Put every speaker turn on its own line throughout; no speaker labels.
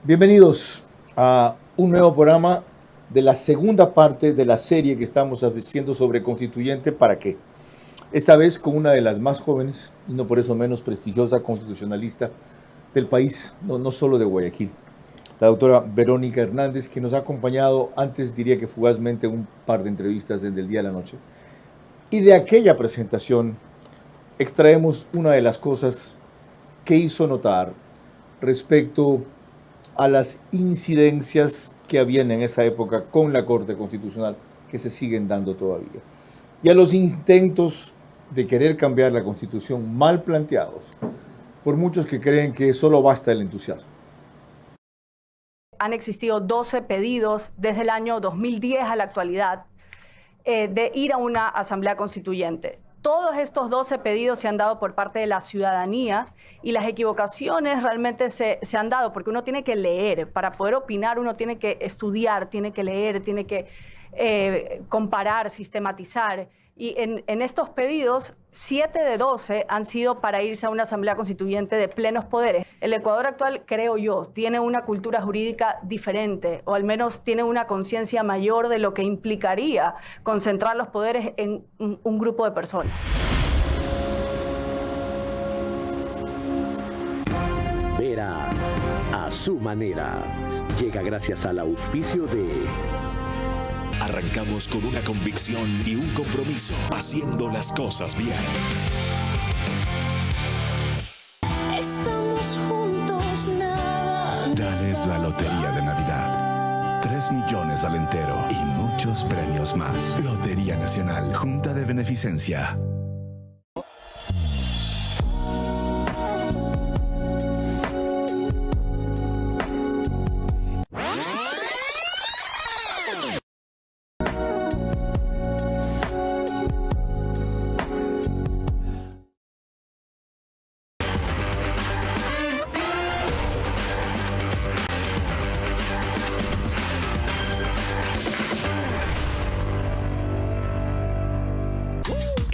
Bienvenidos a un nuevo programa de la segunda parte de la serie que estamos haciendo sobre constituyente para qué. Esta vez con una de las más jóvenes y no por eso menos prestigiosa constitucionalista del país, no solo de Guayaquil, la doctora Verónica Hernández, que nos ha acompañado antes, diría que fugazmente, un par de entrevistas desde el día a la noche. Y de aquella presentación extraemos una de las cosas que hizo notar respecto a las incidencias que habían en esa época con la Corte Constitucional, que se siguen dando todavía, y a los intentos de querer cambiar la Constitución mal planteados por muchos que creen que solo basta el entusiasmo.
Han existido 12 pedidos desde el año 2010 a la actualidad de ir a una asamblea constituyente. Todos estos 12 pedidos se han dado por parte de la ciudadanía y las equivocaciones realmente se han dado porque uno tiene que leer. Para poder opinar uno tiene que estudiar, tiene que leer, tiene que comparar, sistematizar. Y en estos pedidos, 7 de 12 han sido para irse a una asamblea constituyente de plenos poderes. El Ecuador actual, creo yo, tiene una cultura jurídica diferente, o al menos tiene una conciencia mayor de lo que implicaría concentrar los poderes en un grupo de personas.
Vera a su manera. Llega gracias al auspicio de...
Arrancamos con una convicción y un compromiso, haciendo las cosas bien.
Estamos juntos, nada.
Dale es la lotería de Navidad. 3 millones al entero y muchos premios más. Lotería Nacional, Junta de Beneficencia.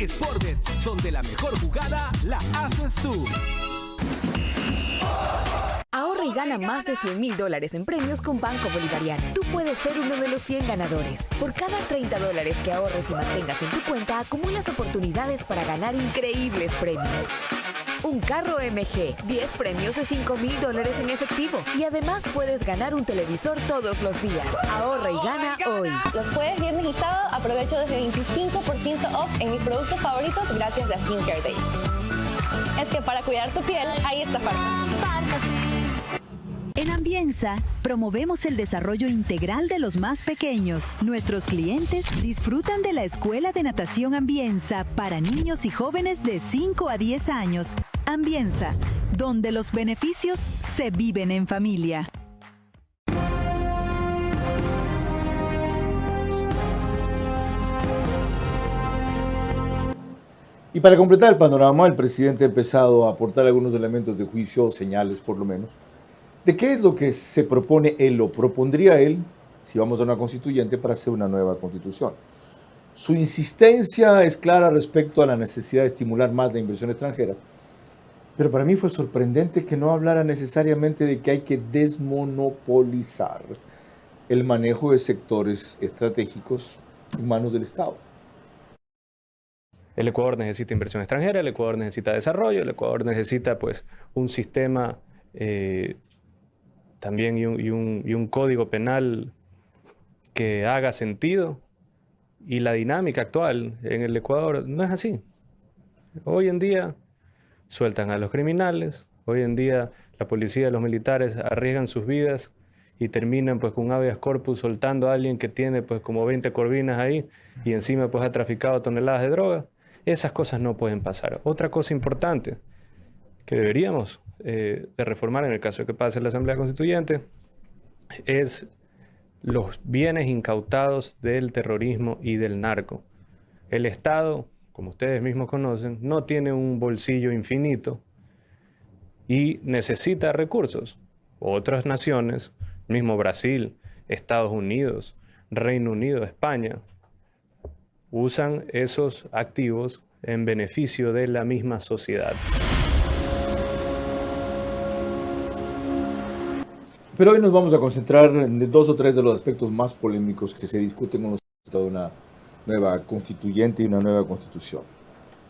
Sportbet, donde la mejor jugada la haces tú.
Ahorra y gana más de $100,000 en premios con Banco Bolivariano. Tú puedes ser uno de los 100 ganadores. Por cada $30 que ahorres y mantengas en tu cuenta, acumulas oportunidades para ganar increíbles premios. Un carro MG, 10 premios de $5,000 en efectivo. Y además puedes ganar un televisor todos los días. Ahorra y gana hoy.
Los jueves, viernes y sábado aprovecho desde 25% off en mis productos favoritos gracias a Skincare Days. Es que para cuidar tu piel hay esta parte.
En Ambienza, promovemos el desarrollo integral de los más pequeños. Nuestros clientes disfrutan de la Escuela de Natación Ambienza para niños y jóvenes de 5 a 10 años. Ambienza, donde los beneficios se viven en familia.
Y para completar el panorama, el presidente ha empezado a aportar algunos elementos de juicio, o señales por lo menos, de qué es lo que se propone él o propondría él, si vamos a una constituyente, para hacer una nueva constitución. Su insistencia es clara respecto a la necesidad de estimular más la inversión extranjera, pero para mí fue sorprendente que no hablara necesariamente de que hay que desmonopolizar el manejo de sectores estratégicos en manos del Estado.
El Ecuador necesita inversión extranjera, el Ecuador necesita desarrollo, el Ecuador necesita pues un sistema también y un código penal que haga sentido. Y la dinámica actual en el Ecuador no es así. Hoy en día sueltan a los criminales, hoy en día la policía y los militares arriesgan sus vidas y terminan pues con un habeas corpus soltando a alguien que tiene pues como 20 corvinas ahí y encima pues ha traficado toneladas de droga. Esas cosas no pueden pasar. Otra cosa importante que deberíamos de reformar en el caso de que pase la Asamblea Constituyente es los bienes incautados del terrorismo y del narco. El Estado, como ustedes mismos conocen, no tiene un bolsillo infinito y necesita recursos. Otras naciones, mismo Brasil, Estados Unidos, Reino Unido, España, usan esos activos en beneficio de la misma sociedad.
Pero hoy nos vamos a concentrar en 2 o 3 de los aspectos más polémicos que se discuten con respecto a una nueva constituyente y una nueva constitución.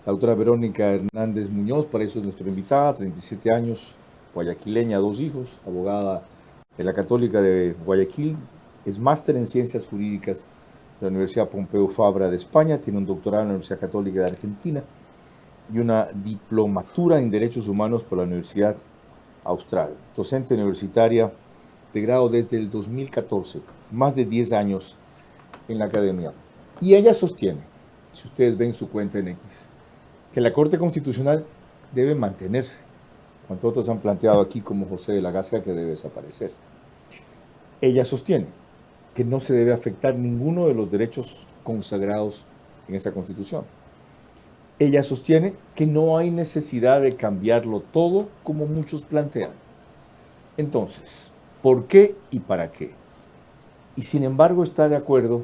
La doctora Verónica Hernández Muñoz, para eso es nuestra invitada, 37 años, guayaquileña, 2 hijos, abogada de la Católica de Guayaquil, es máster en Ciencias Jurídicas de la Universidad Pompeu Fabra de España, tiene un doctorado en la Universidad Católica de Argentina y una diplomatura en Derechos Humanos por la Universidad Austral, docente universitaria de grado desde el 2014, más de 10 años en la academia. Y ella sostiene, si ustedes ven su cuenta en X, que la Corte Constitucional debe mantenerse, cuando otros han planteado aquí como José de la Gasca que debe desaparecer. Ella sostiene que no se debe afectar ninguno de los derechos consagrados en esa Constitución. Ella sostiene que no hay necesidad de cambiarlo todo como muchos plantean. Entonces, ¿por qué y para qué? Y sin embargo está de acuerdo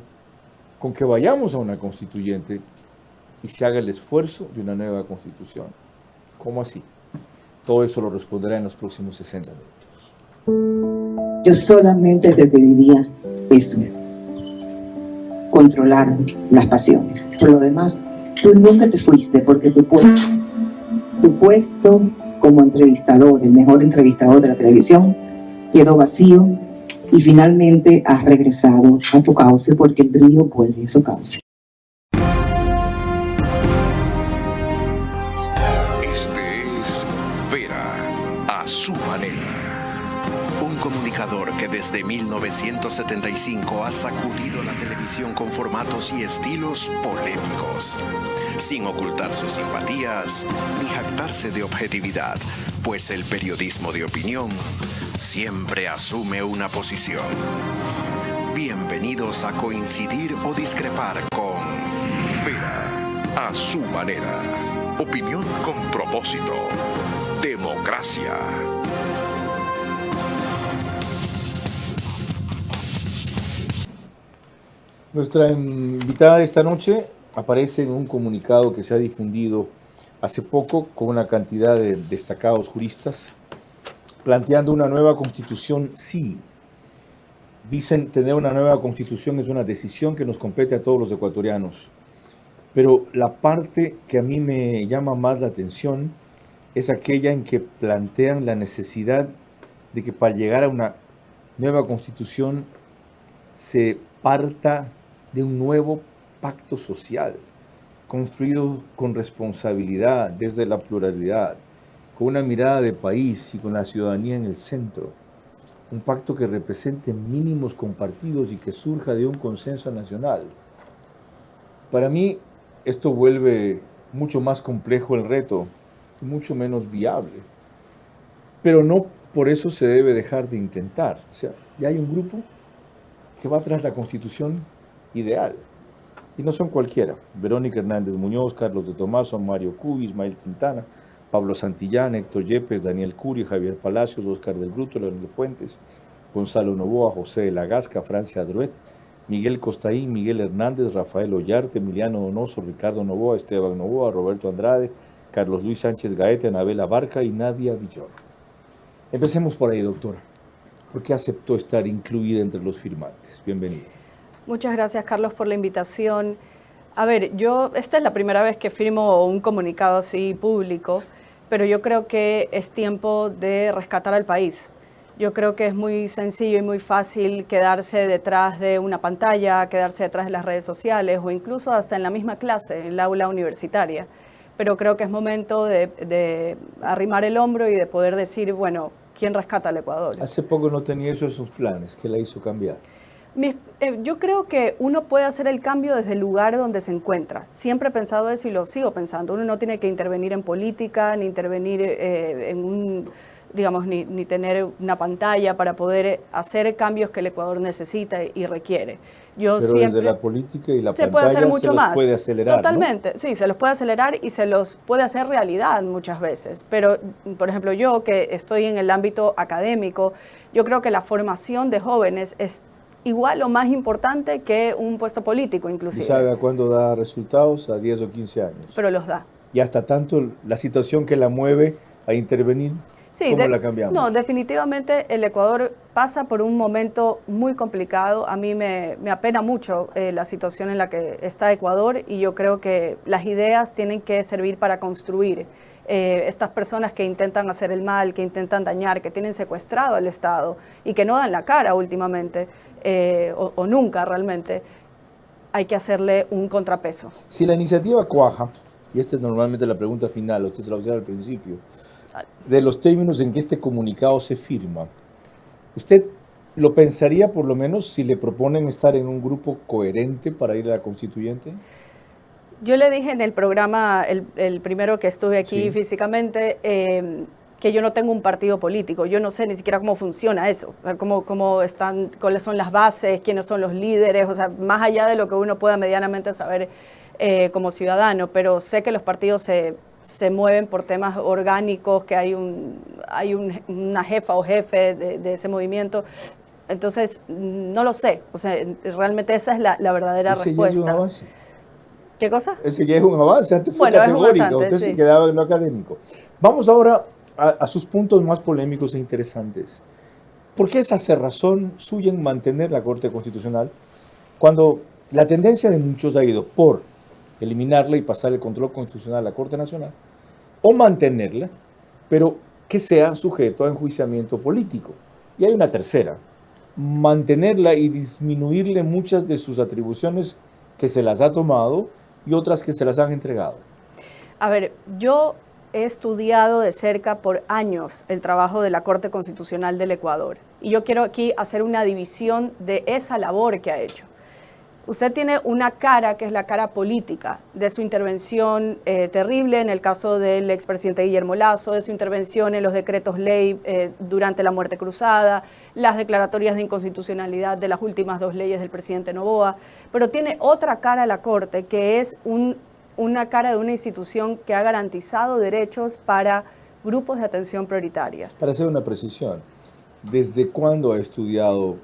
con que vayamos a una constituyente y se haga el esfuerzo de una nueva constitución. ¿Cómo así? Todo eso lo responderá en los próximos 60 minutos.
Yo solamente te pediría eso, controlar las pasiones. Por lo demás, tú nunca te fuiste porque tu puesto como entrevistador, el mejor entrevistador de la televisión, quedó vacío y finalmente has regresado a tu cauce porque el brillo vuelve a su cauce.
Este es Vera, a su manera. Un comunicador que desde 1975 ha sacudido la televisión con formatos y estilos polémicos, sin ocultar sus simpatías ni jactarse de objetividad, pues el periodismo de opinión siempre asume una posición. Bienvenidos a coincidir o discrepar con Vera, a su manera. Opinión con propósito. Democracia.
Nuestra invitada de esta noche aparece en un comunicado que se ha difundido hace poco con una cantidad de destacados juristas planteando una nueva constitución. Sí, dicen tener una nueva constitución es una decisión que nos compete a todos los ecuatorianos, pero la parte que a mí me llama más la atención es aquella en que plantean la necesidad de que para llegar a una nueva constitución se parta de un nuevo pacto social, construido con responsabilidad, desde la pluralidad, con una mirada de país y con la ciudadanía en el centro. Un pacto que represente mínimos compartidos y que surja de un consenso nacional. Para mí, esto vuelve mucho más complejo el reto y mucho menos viable. Pero no por eso se debe dejar de intentar. O sea, ya hay un grupo que va tras la constitución ideal. Y no son cualquiera. Verónica Hernández Muñoz, Carlos de Tomaso, Mario Cubi, Ismael Quintana, Pablo Santillán, Héctor Yepes, Daniel Curio, Javier Palacios, Oscar del Bruto, Leonel Fuentes, Gonzalo Novoa, José de la Gasca, Francia Druet, Miguel Costaín, Miguel Hernández, Rafael Ollarte, Emiliano Donoso, Ricardo Novoa, Esteban Novoa, Roberto Andrade, Carlos Luis Sánchez Gaete, Anabel Abarca y Nadia Villón. Empecemos por ahí, doctora. ¿Por qué aceptó estar incluida entre los firmantes? Bienvenida.
Muchas gracias, Carlos, por la invitación. A ver, esta es la primera vez que firmo un comunicado así público, pero yo creo que es tiempo de rescatar al país. Yo creo que es muy sencillo y muy fácil quedarse detrás de una pantalla, quedarse detrás de las redes sociales o incluso hasta en la misma clase, en el aula universitaria. Pero creo que es momento de arrimar el hombro y de poder decir, bueno, ¿quién rescata al Ecuador?
Hace poco no tenía eso en sus planes. ¿Qué la hizo cambiar?
Yo creo que uno puede hacer el cambio desde el lugar donde se encuentra. Siempre he pensado eso y lo sigo pensando. Uno no tiene que intervenir en política, ni intervenir ni tener una pantalla para poder hacer cambios que el Ecuador necesita y requiere.
Pero desde la política y la pantalla se los puede acelerar,
Totalmente, ¿no? Sí, se los puede acelerar y se los puede hacer realidad muchas veces. Pero, por ejemplo, yo que estoy en el ámbito académico, yo creo que la formación de jóvenes es igual o más importante que un puesto político, inclusive.
¿Y sabe a cuándo da resultados? A 10 o 15 años.
Pero los da.
Y hasta tanto la situación que la mueve a intervenir.
Sí,
¿Cómo la cambiamos?
No, definitivamente el Ecuador pasa por un momento muy complicado. A mí me apena mucho la situación en la que está Ecuador y yo creo que las ideas tienen que servir para construir. Estas personas que intentan hacer el mal, que intentan dañar, que tienen secuestrado al Estado y que no dan la cara últimamente o nunca realmente, hay que hacerle un contrapeso.
Si la iniciativa cuaja, y esta es normalmente la pregunta final, usted se la decía al principio, de los términos en que este comunicado se firma, ¿usted lo pensaría por lo menos si le proponen estar en un grupo coherente para ir a la constituyente?
Yo le dije en el programa, el primero que estuve aquí físicamente, que yo no tengo un partido político. Yo no sé ni siquiera cómo funciona eso, o sea, cómo están, cuáles son las bases, quiénes son los líderes, o sea, más allá de lo que uno pueda medianamente saber como ciudadano, pero sé que los partidos se mueven por temas orgánicos, que hay una jefa o jefe de ese movimiento. Entonces, no lo sé, o sea, realmente esa es la verdadera respuesta.
¿Ese ya es un avance?
¿Qué cosa?
Ese ya es un avance, antes fue
bueno,
categórico,
bastante,
usted
sí.
se quedaba en lo académico. Vamos ahora a sus puntos más polémicos e interesantes. ¿Por qué esa cerrazón suya en mantener la Corte Constitucional cuando la tendencia de muchos ha ido por eliminarla y pasar el control constitucional a la Corte Nacional, o mantenerla, pero que sea sujeto a enjuiciamiento político? Y hay una tercera, mantenerla y disminuirle muchas de sus atribuciones que se las ha tomado y otras que se las han entregado.
A ver, yo he estudiado de cerca por años el trabajo de la Corte Constitucional del Ecuador y yo quiero aquí hacer una división de esa labor que ha hecho. Usted tiene una cara que es la cara política de su intervención terrible en el caso del expresidente Guillermo Lasso, de su intervención en los decretos ley durante la muerte cruzada, las declaratorias de inconstitucionalidad de las últimas 2 leyes del presidente Noboa, pero tiene otra cara la Corte que es una cara de una institución que ha garantizado derechos para grupos de atención prioritarias.
Para hacer una precisión, ¿desde cuándo ha estudiado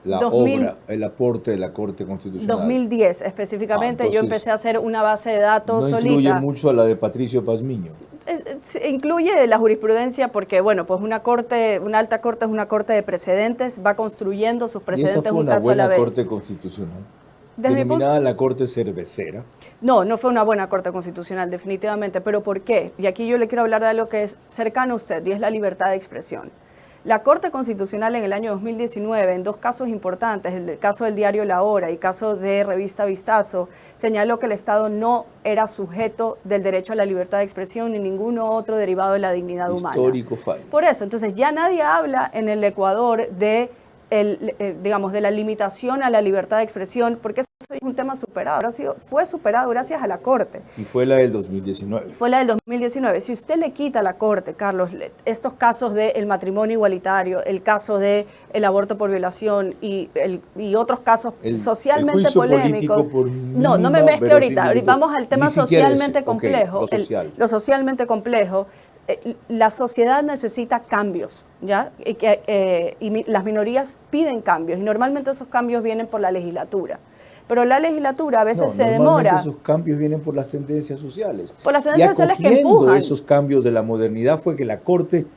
la obra, el aporte de la Corte Constitucional?
2010 específicamente, yo empecé a hacer una base de datos solita.
No incluye mucho a la de Patricio Pazmiño.
Incluye la jurisprudencia porque, bueno, pues una alta corte es una corte de precedentes, va construyendo sus precedentes un caso a la vez.
¿Y esa fue una buena Corte Constitucional? Denominada la Corte Cervecera.
No fue una buena Corte Constitucional, definitivamente. ¿Pero por qué? Y aquí yo le quiero hablar de algo que es cercano a usted, y es la libertad de expresión. La Corte Constitucional en el año 2019, en 2 casos importantes, el caso del diario La Hora y el caso de Revista Vistazo, señaló que el Estado no era sujeto del derecho a la libertad de expresión ni ninguno otro derivado de la dignidad humana.
Histórico fallo.
Por eso, entonces ya nadie habla en el Ecuador de la limitación a la libertad de expresión, porque eso es un tema superado. Fue superado gracias a la Corte.
Y fue la del 2019.
Fue la del 2019. Si usted le quita a la Corte, Carlos, estos casos del matrimonio igualitario, el caso del aborto por violación y otros casos socialmente polémicos. No me mezcle ahorita. Vamos al tema socialmente complejo.
Okay,
lo socialmente complejo. La sociedad necesita cambios, ¿ya? Y las minorías piden cambios y normalmente esos cambios vienen por la legislatura. Pero la legislatura a veces se demora.
Esos cambios vienen por las tendencias sociales.
Por las tendencias sociales que empujan.
Esos cambios de la modernidad fue que la Corte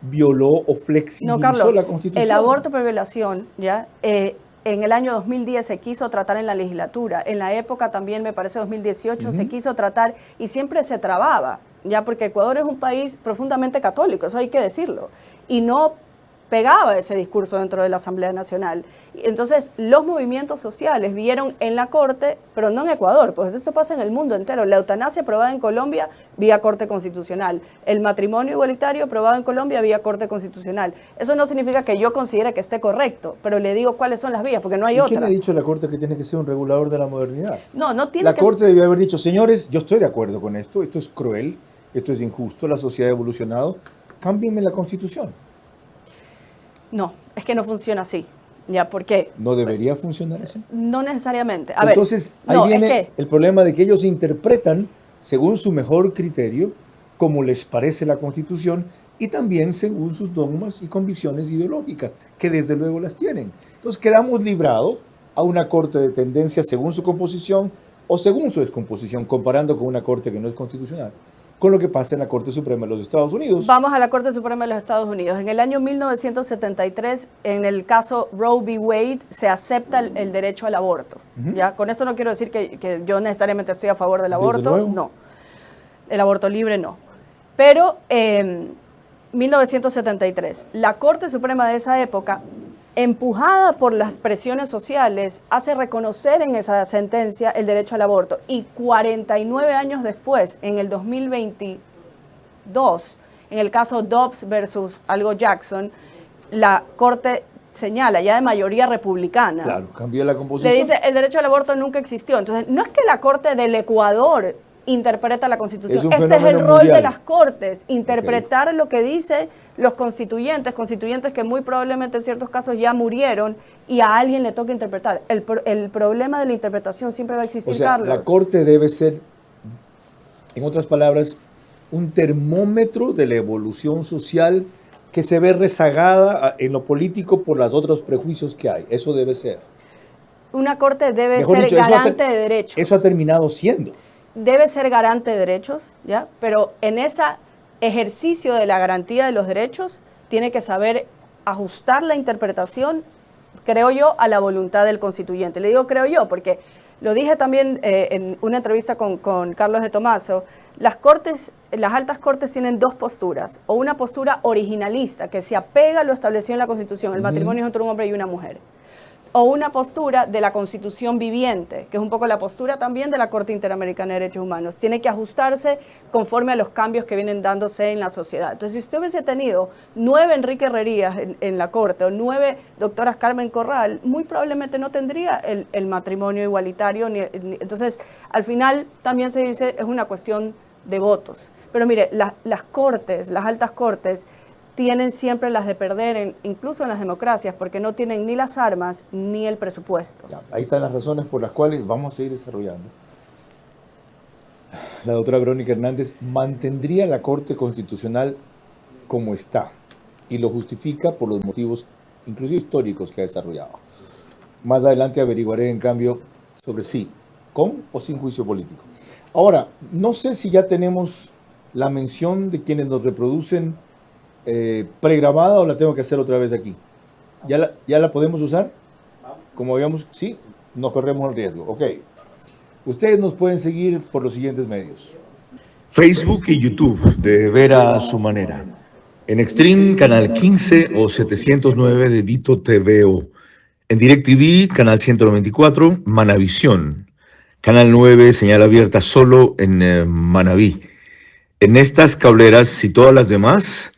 violó o flexibilizó
Carlos,
la Constitución.
El aborto por violación, ¿ya? En el año 2010 se quiso tratar en la legislatura. En la época también, me parece 2018, se quiso tratar y siempre se trababa, ya, porque Ecuador es un país profundamente católico, eso hay que decirlo, y no pegaba ese discurso dentro de la Asamblea Nacional. Entonces, los movimientos sociales vieron en la Corte, pero no en Ecuador, pues esto pasa en el mundo entero. La eutanasia aprobada en Colombia vía Corte Constitucional. El matrimonio igualitario aprobado en Colombia vía Corte Constitucional. Eso no significa que yo considere que esté correcto, pero le digo cuáles son las vías, porque no hay otra.
¿Quién ha dicho a la Corte que tiene que ser un regulador de la modernidad?
No tiene
La Corte debió haber dicho, señores, yo estoy de acuerdo con esto es cruel, esto es injusto, la sociedad ha evolucionado, cámbienme la Constitución.
No, es que no funciona así. ¿Ya? ¿Por qué?
¿No debería funcionar así?
No necesariamente.
Entonces, ahí viene el problema de que ellos interpretan según su mejor criterio, como les parece la Constitución, y también según sus dogmas y convicciones ideológicas, que desde luego las tienen. Entonces quedamos librados a una Corte de tendencia según su composición o según su descomposición, comparando con una Corte que no es constitucional, con lo que pasa en la Corte Suprema de los Estados Unidos.
Vamos a la Corte Suprema de los Estados Unidos. En el año 1973, en el caso Roe v. Wade, se acepta el derecho al aborto. ¿Ya? Con eso no quiero decir que yo necesariamente estoy a favor del aborto. No. El aborto libre no. Pero 1973, la Corte Suprema de esa época, empujada por las presiones sociales, hace reconocer en esa sentencia el derecho al aborto. Y 49 años después, en el 2022, en el caso Dobbs versus Algo Jackson, la Corte señala, ya de mayoría republicana.
Claro, cambió la composición.
Le dice, el derecho al aborto nunca existió. Entonces, no es que la Corte del Ecuador interpreta la Constitución. Ese es el rol mundial de las Cortes, interpretar lo que dice los constituyentes que muy probablemente en ciertos casos ya murieron y a alguien le toca interpretar. El problema de la interpretación siempre va a existir,
o sea,
Carlos.
La Corte debe ser, en otras palabras, un termómetro de la evolución social que se ve rezagada en lo político por los otros prejuicios que hay. Eso debe ser.
Una Corte debe ser garante de derechos.
Eso ha terminado siendo.
Debe ser garante de derechos, ¿ya? Pero en ese ejercicio de la garantía de los derechos tiene que saber ajustar la interpretación, creo yo, a la voluntad del constituyente. Le digo creo yo porque lo dije también en una entrevista con Carlos de Tomaso. Las altas cortes tienen dos posturas, o una postura originalista que se apega a lo establecido en la Constitución, el matrimonio es entre un hombre y una mujer, o una postura de la Constitución viviente, que es un poco la postura también de la Corte Interamericana de Derechos Humanos. Tiene que ajustarse conforme a los cambios que vienen dándose en la sociedad. Entonces, si usted hubiese tenido 9 Enrique Herrerías en la Corte o 9 doctoras Carmen Corral, muy probablemente no tendría el matrimonio igualitario. Entonces, al final también se dice, es una cuestión de votos. Pero mire, las cortes, las altas cortes, tienen siempre las de perder, incluso en las democracias, porque no tienen ni las armas ni el presupuesto.
Ya, ahí están las razones por las cuales vamos a seguir desarrollando. La doctora Verónica Hernández mantendría la Corte Constitucional como está y lo justifica por los motivos, inclusive históricos, que ha desarrollado. Más adelante averiguaré, en cambio, sobre sí, con o sin juicio político. Ahora, no sé si ya tenemos la mención de quienes nos reproducen pregrabada o la tengo que hacer otra vez aquí. ¿Ya la podemos usar? Como habíamos, sí, nos corremos el riesgo. Ok. Ustedes nos pueden seguir por los siguientes medios.
Facebook y YouTube, de Vera a su manera. En Extreme, canal 15 o 709 de Vito TVO. En DirecTV, canal 194, Manavisión. Canal 9, señal abierta solo en Manabí. En estas cableras y todas las demás,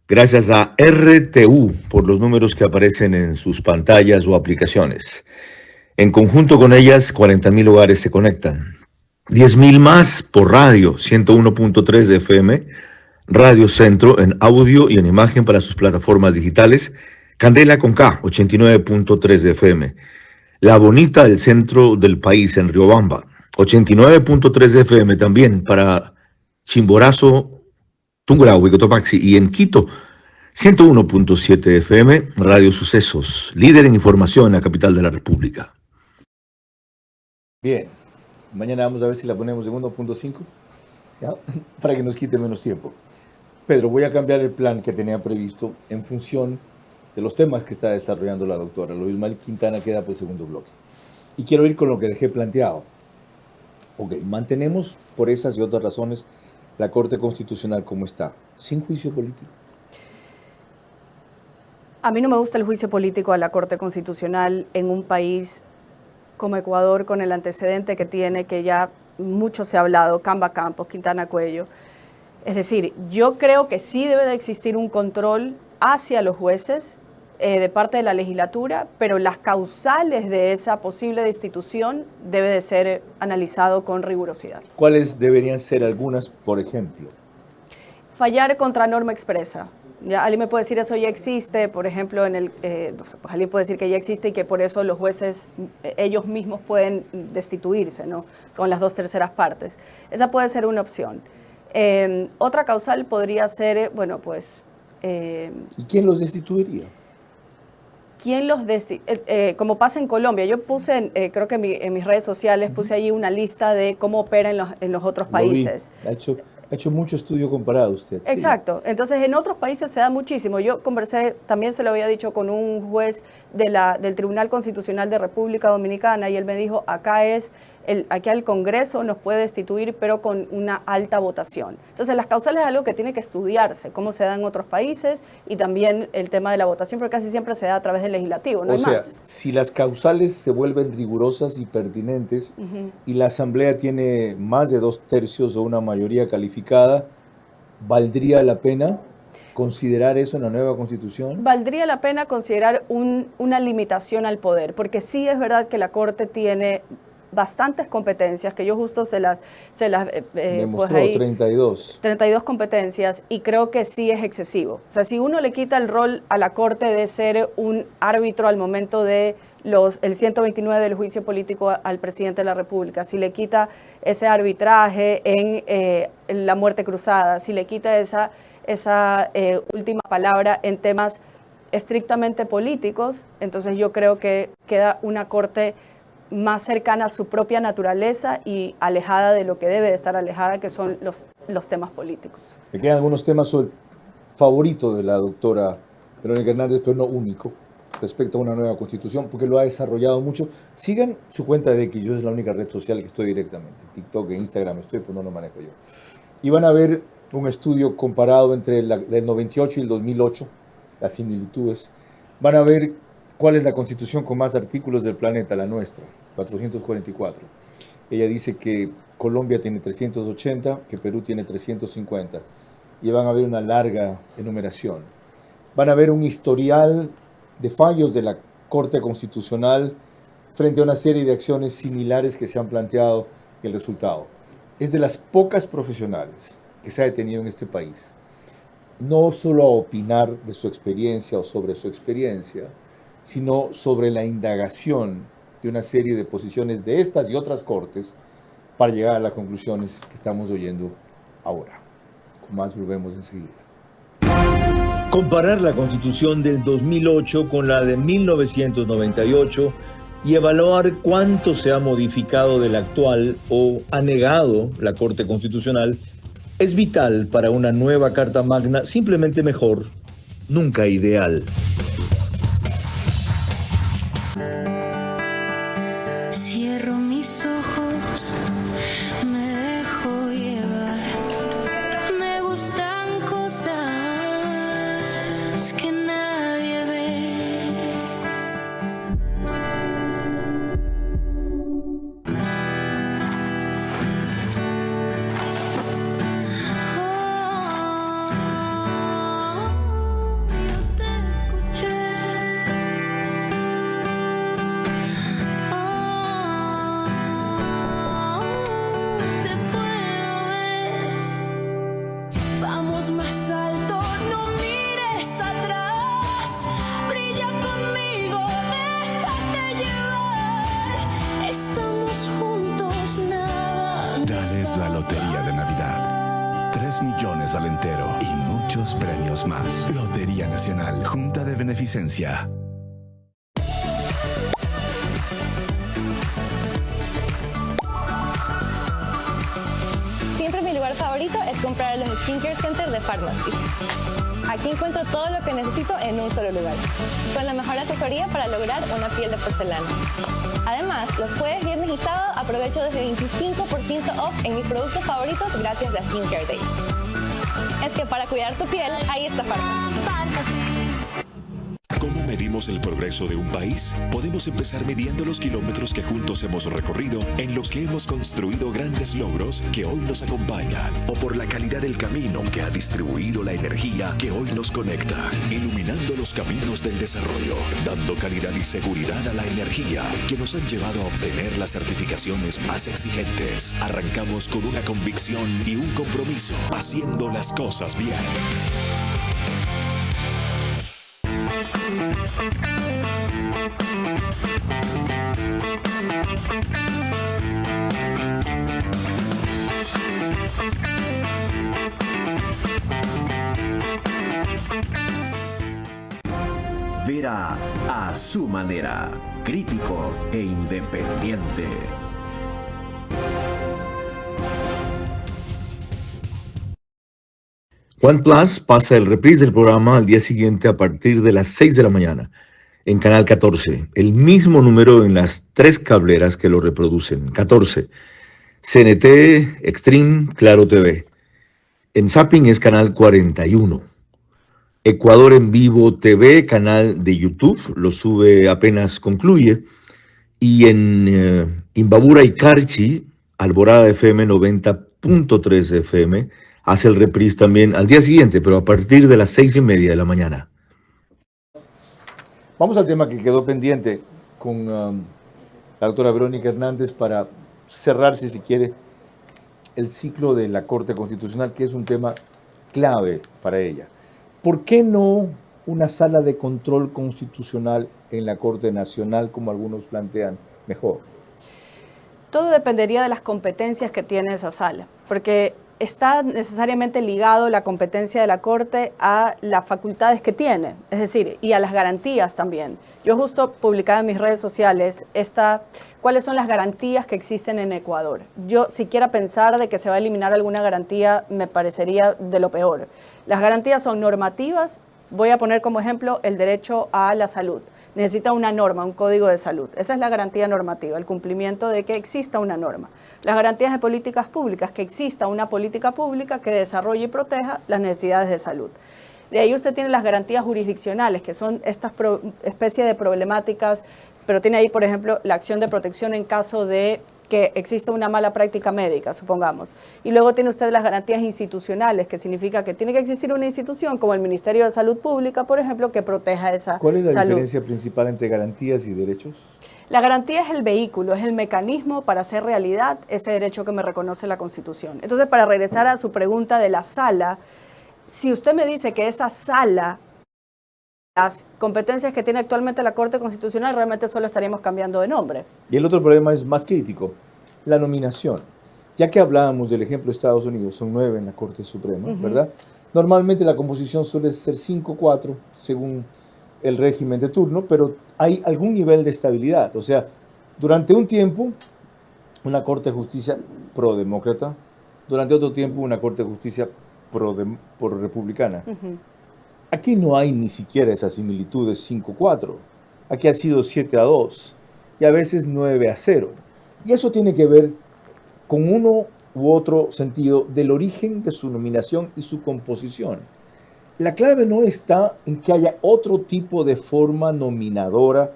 gracias a RTU por los números que aparecen en sus pantallas o aplicaciones. En conjunto con ellas, 40,000 hogares se conectan. 10,000 más por radio, 101.3 de FM, Radio Centro en audio y en imagen para sus plataformas digitales, Candela con K, 89.3 de FM. La Bonita del centro del país en Riobamba, 89.3 de FM también para Chimborazo, Tungurahua y Cotopaxi, y en Quito, 101.7 FM, Radio Sucesos, líder en información en la capital de la República.
Bien, mañana vamos a ver si la ponemos en 1.5, ¿ya? Para que nos quite menos tiempo. Pedro, voy a cambiar el plan que tenía previsto en función de los temas que está desarrollando la doctora. Lo Ismael Quintana queda por el segundo bloque. Y quiero ir con lo que dejé planteado. Ok, mantenemos por esas y otras razones la Corte Constitucional como está, sin juicio político.
A mí no me gusta el juicio político a la Corte Constitucional en un país como Ecuador, con el antecedente que tiene, que ya mucho se ha hablado, Camba Campos, Quintana Cuello. Es decir, yo creo que sí debe de existir un control hacia los jueces de parte de la legislatura, pero las causales de esa posible destitución debe de ser analizado con rigurosidad.
¿Cuáles deberían ser algunas, por ejemplo?
Fallar contra norma expresa. Ya, alguien me puede decir eso ya existe, por ejemplo, pues alguien puede decir que ya existe y que por eso los jueces ellos mismos pueden destituirse, ¿no? Con las 2/3 partes. Esa puede ser una opción. Otra causal podría ser, bueno, pues...
¿Y quién los destituiría?
¿Quién los como pasa en Colombia? Yo puse, creo que en mis redes sociales, puse ahí una lista de cómo opera en los otros países.
De hecho, Ha hecho mucho estudio comparado usted. Sí.
Exacto. Entonces, en otros países se da muchísimo. Yo conversé, también se lo había dicho con un juez del Tribunal Constitucional de República Dominicana, y él me dijo, acá el Congreso nos puede destituir, pero con una alta votación. Entonces, las causales es algo que tiene que estudiarse, cómo se da en otros países, y también el tema de la votación, porque casi siempre se da a través del legislativo, no hay más.
Si las causales se vuelven rigurosas y pertinentes, y la Asamblea tiene más de 2/3 o una mayoría calificada, ¿valdría la pena considerar eso en la nueva Constitución?
Valdría la pena considerar una limitación al poder, porque sí es verdad que la Corte tiene bastantes competencias, que yo justo se las
Demostró
pues ahí,
32
competencias, y creo que sí es excesivo. O sea, si uno le quita el rol a la Corte de ser un árbitro al momento de el 129 del juicio político al presidente de la República, si le quita ese arbitraje en la muerte cruzada, si le quita esa última palabra en temas estrictamente políticos, entonces yo creo que queda una Corte más cercana a su propia naturaleza y alejada de lo que debe de estar alejada, que son los temas políticos.
Me quedan algunos temas sobre el favorito de la doctora Verónica Hernández, pero no único, respecto a una nueva Constitución, porque lo ha desarrollado mucho. Sigan su cuenta de X, yo es la única red social que estoy directamente. TikTok e Instagram estoy, pues no lo manejo yo. Y van a ver un estudio comparado entre el 98 y el 2008, las similitudes. Van a ver cuál es la Constitución con más artículos del planeta, la nuestra, 444. Ella dice que Colombia tiene 380, que Perú tiene 350. Y van a ver una larga enumeración. Van a ver un historial de fallos de la Corte Constitucional frente a una serie de acciones similares que se han planteado, y el resultado es de las pocas profesionales que se ha detenido en este país, no solo a opinar de su experiencia o sobre su experiencia, sino sobre la indagación de una serie de posiciones de estas y otras cortes para llegar a las conclusiones que estamos oyendo ahora. Con más volvemos enseguida.
Comparar la Constitución del 2008 con la de 1998 y evaluar cuánto se ha modificado de la actual o ha negado la Corte Constitucional es vital para una nueva Carta Magna, simplemente mejor, nunca ideal.
Cierro mis ojos, me dejo llevar. Me gustan cosas que nadie ve. Yo te escuché. Te puedo ver. Vamos más alto, no mires atrás. Brilla conmigo, déjate llevar. Estamos juntos, nada.
Dales la lotería de Navidad. 3 millones al entero y muchos premios más. Lotería Nacional, Junta de Beneficencia.
Siempre mi lugar favorito es comprar en los Skincare Center de Pharmacy. Aquí encuentro todo lo que necesito en un solo lugar, con la mejor asesoría para lograr una piel de porcelana. Además, los jueves, viernes y sábado aprovecho desde 25% off en mis productos favoritos gracias a Skincare Days. Es que para cuidar tu piel, ahí está Pharmacy.
¿Cómo medimos el progreso de un país? Podemos empezar midiendo los kilómetros que juntos hemos recorrido, en los que hemos construido grandes logros que hoy nos acompañan, o por la calidad del camino que ha distribuido la energía que hoy nos conecta, iluminando los caminos del desarrollo, dando calidad y seguridad a la energía que nos han llevado a obtener las certificaciones más exigentes. Arrancamos con una convicción y un compromiso, haciendo las cosas bien.
Vera a su manera, crítico e independiente.
One Plus pasa el reprise del programa al día siguiente a partir de las 6 de la mañana en Canal 14, el mismo número en las 3 cableras que lo reproducen, 14, CNT, Extreme, Claro TV. En Zapping es Canal 41. Ecuador en Vivo TV, canal de YouTube, lo sube apenas concluye. Y en Imbabura y Carchi, Alborada FM 90.3 FM, hace el reprise también al día siguiente, pero a partir de las 6:30 de la mañana.
Vamos al tema que quedó pendiente con la doctora Verónica Hernández para cerrar, si se quiere, el ciclo de la Corte Constitucional, que es un tema clave para ella. ¿Por qué no una sala de control constitucional en la Corte Nacional, como algunos plantean, mejor?
Todo dependería de las competencias que tiene esa sala, porque está necesariamente ligado la competencia de la Corte a las facultades que tiene, es decir, y a las garantías también. Yo justo publicaba en mis redes sociales cuáles son las garantías que existen en Ecuador. Yo siquiera pensar de que se va a eliminar alguna garantía me parecería de lo peor. Las garantías son normativas. Voy a poner como ejemplo el derecho a la salud. Necesita una norma, un código de salud. Esa es la garantía normativa, el cumplimiento de que exista una norma. Las garantías de políticas públicas, que exista una política pública que desarrolle y proteja las necesidades de salud. De ahí usted tiene las garantías jurisdiccionales, que son estas especie de problemáticas, pero tiene ahí, por ejemplo, la acción de protección en caso de que exista una mala práctica médica, supongamos. Y luego tiene usted las garantías institucionales, que significa que tiene que existir una institución como el Ministerio de Salud Pública, por ejemplo, que proteja esa salud.
¿Cuál es la diferencia principal entre garantías y derechos?
La garantía es el vehículo, es el mecanismo para hacer realidad ese derecho que me reconoce la Constitución. Entonces, para regresar a su pregunta de la sala, si usted me dice que esa sala, las competencias que tiene actualmente la Corte Constitucional, realmente solo estaríamos cambiando de nombre.
Y el otro problema es más crítico, la nominación. Ya que hablábamos del ejemplo de Estados Unidos, son 9 en la Corte Suprema, ¿verdad? Normalmente la composición suele ser 5-4, según el régimen de turno, pero hay algún nivel de estabilidad. O sea, durante un tiempo, una Corte de Justicia pro-demócrata, durante otro tiempo, una Corte de Justicia pro-republicana. Aquí no hay ni siquiera esas similitudes 5-4. Aquí ha sido 7-2 y a veces 9-0. Y eso tiene que ver con uno u otro sentido del origen de su nominación y su composición. La clave no está en que haya otro tipo de forma nominadora,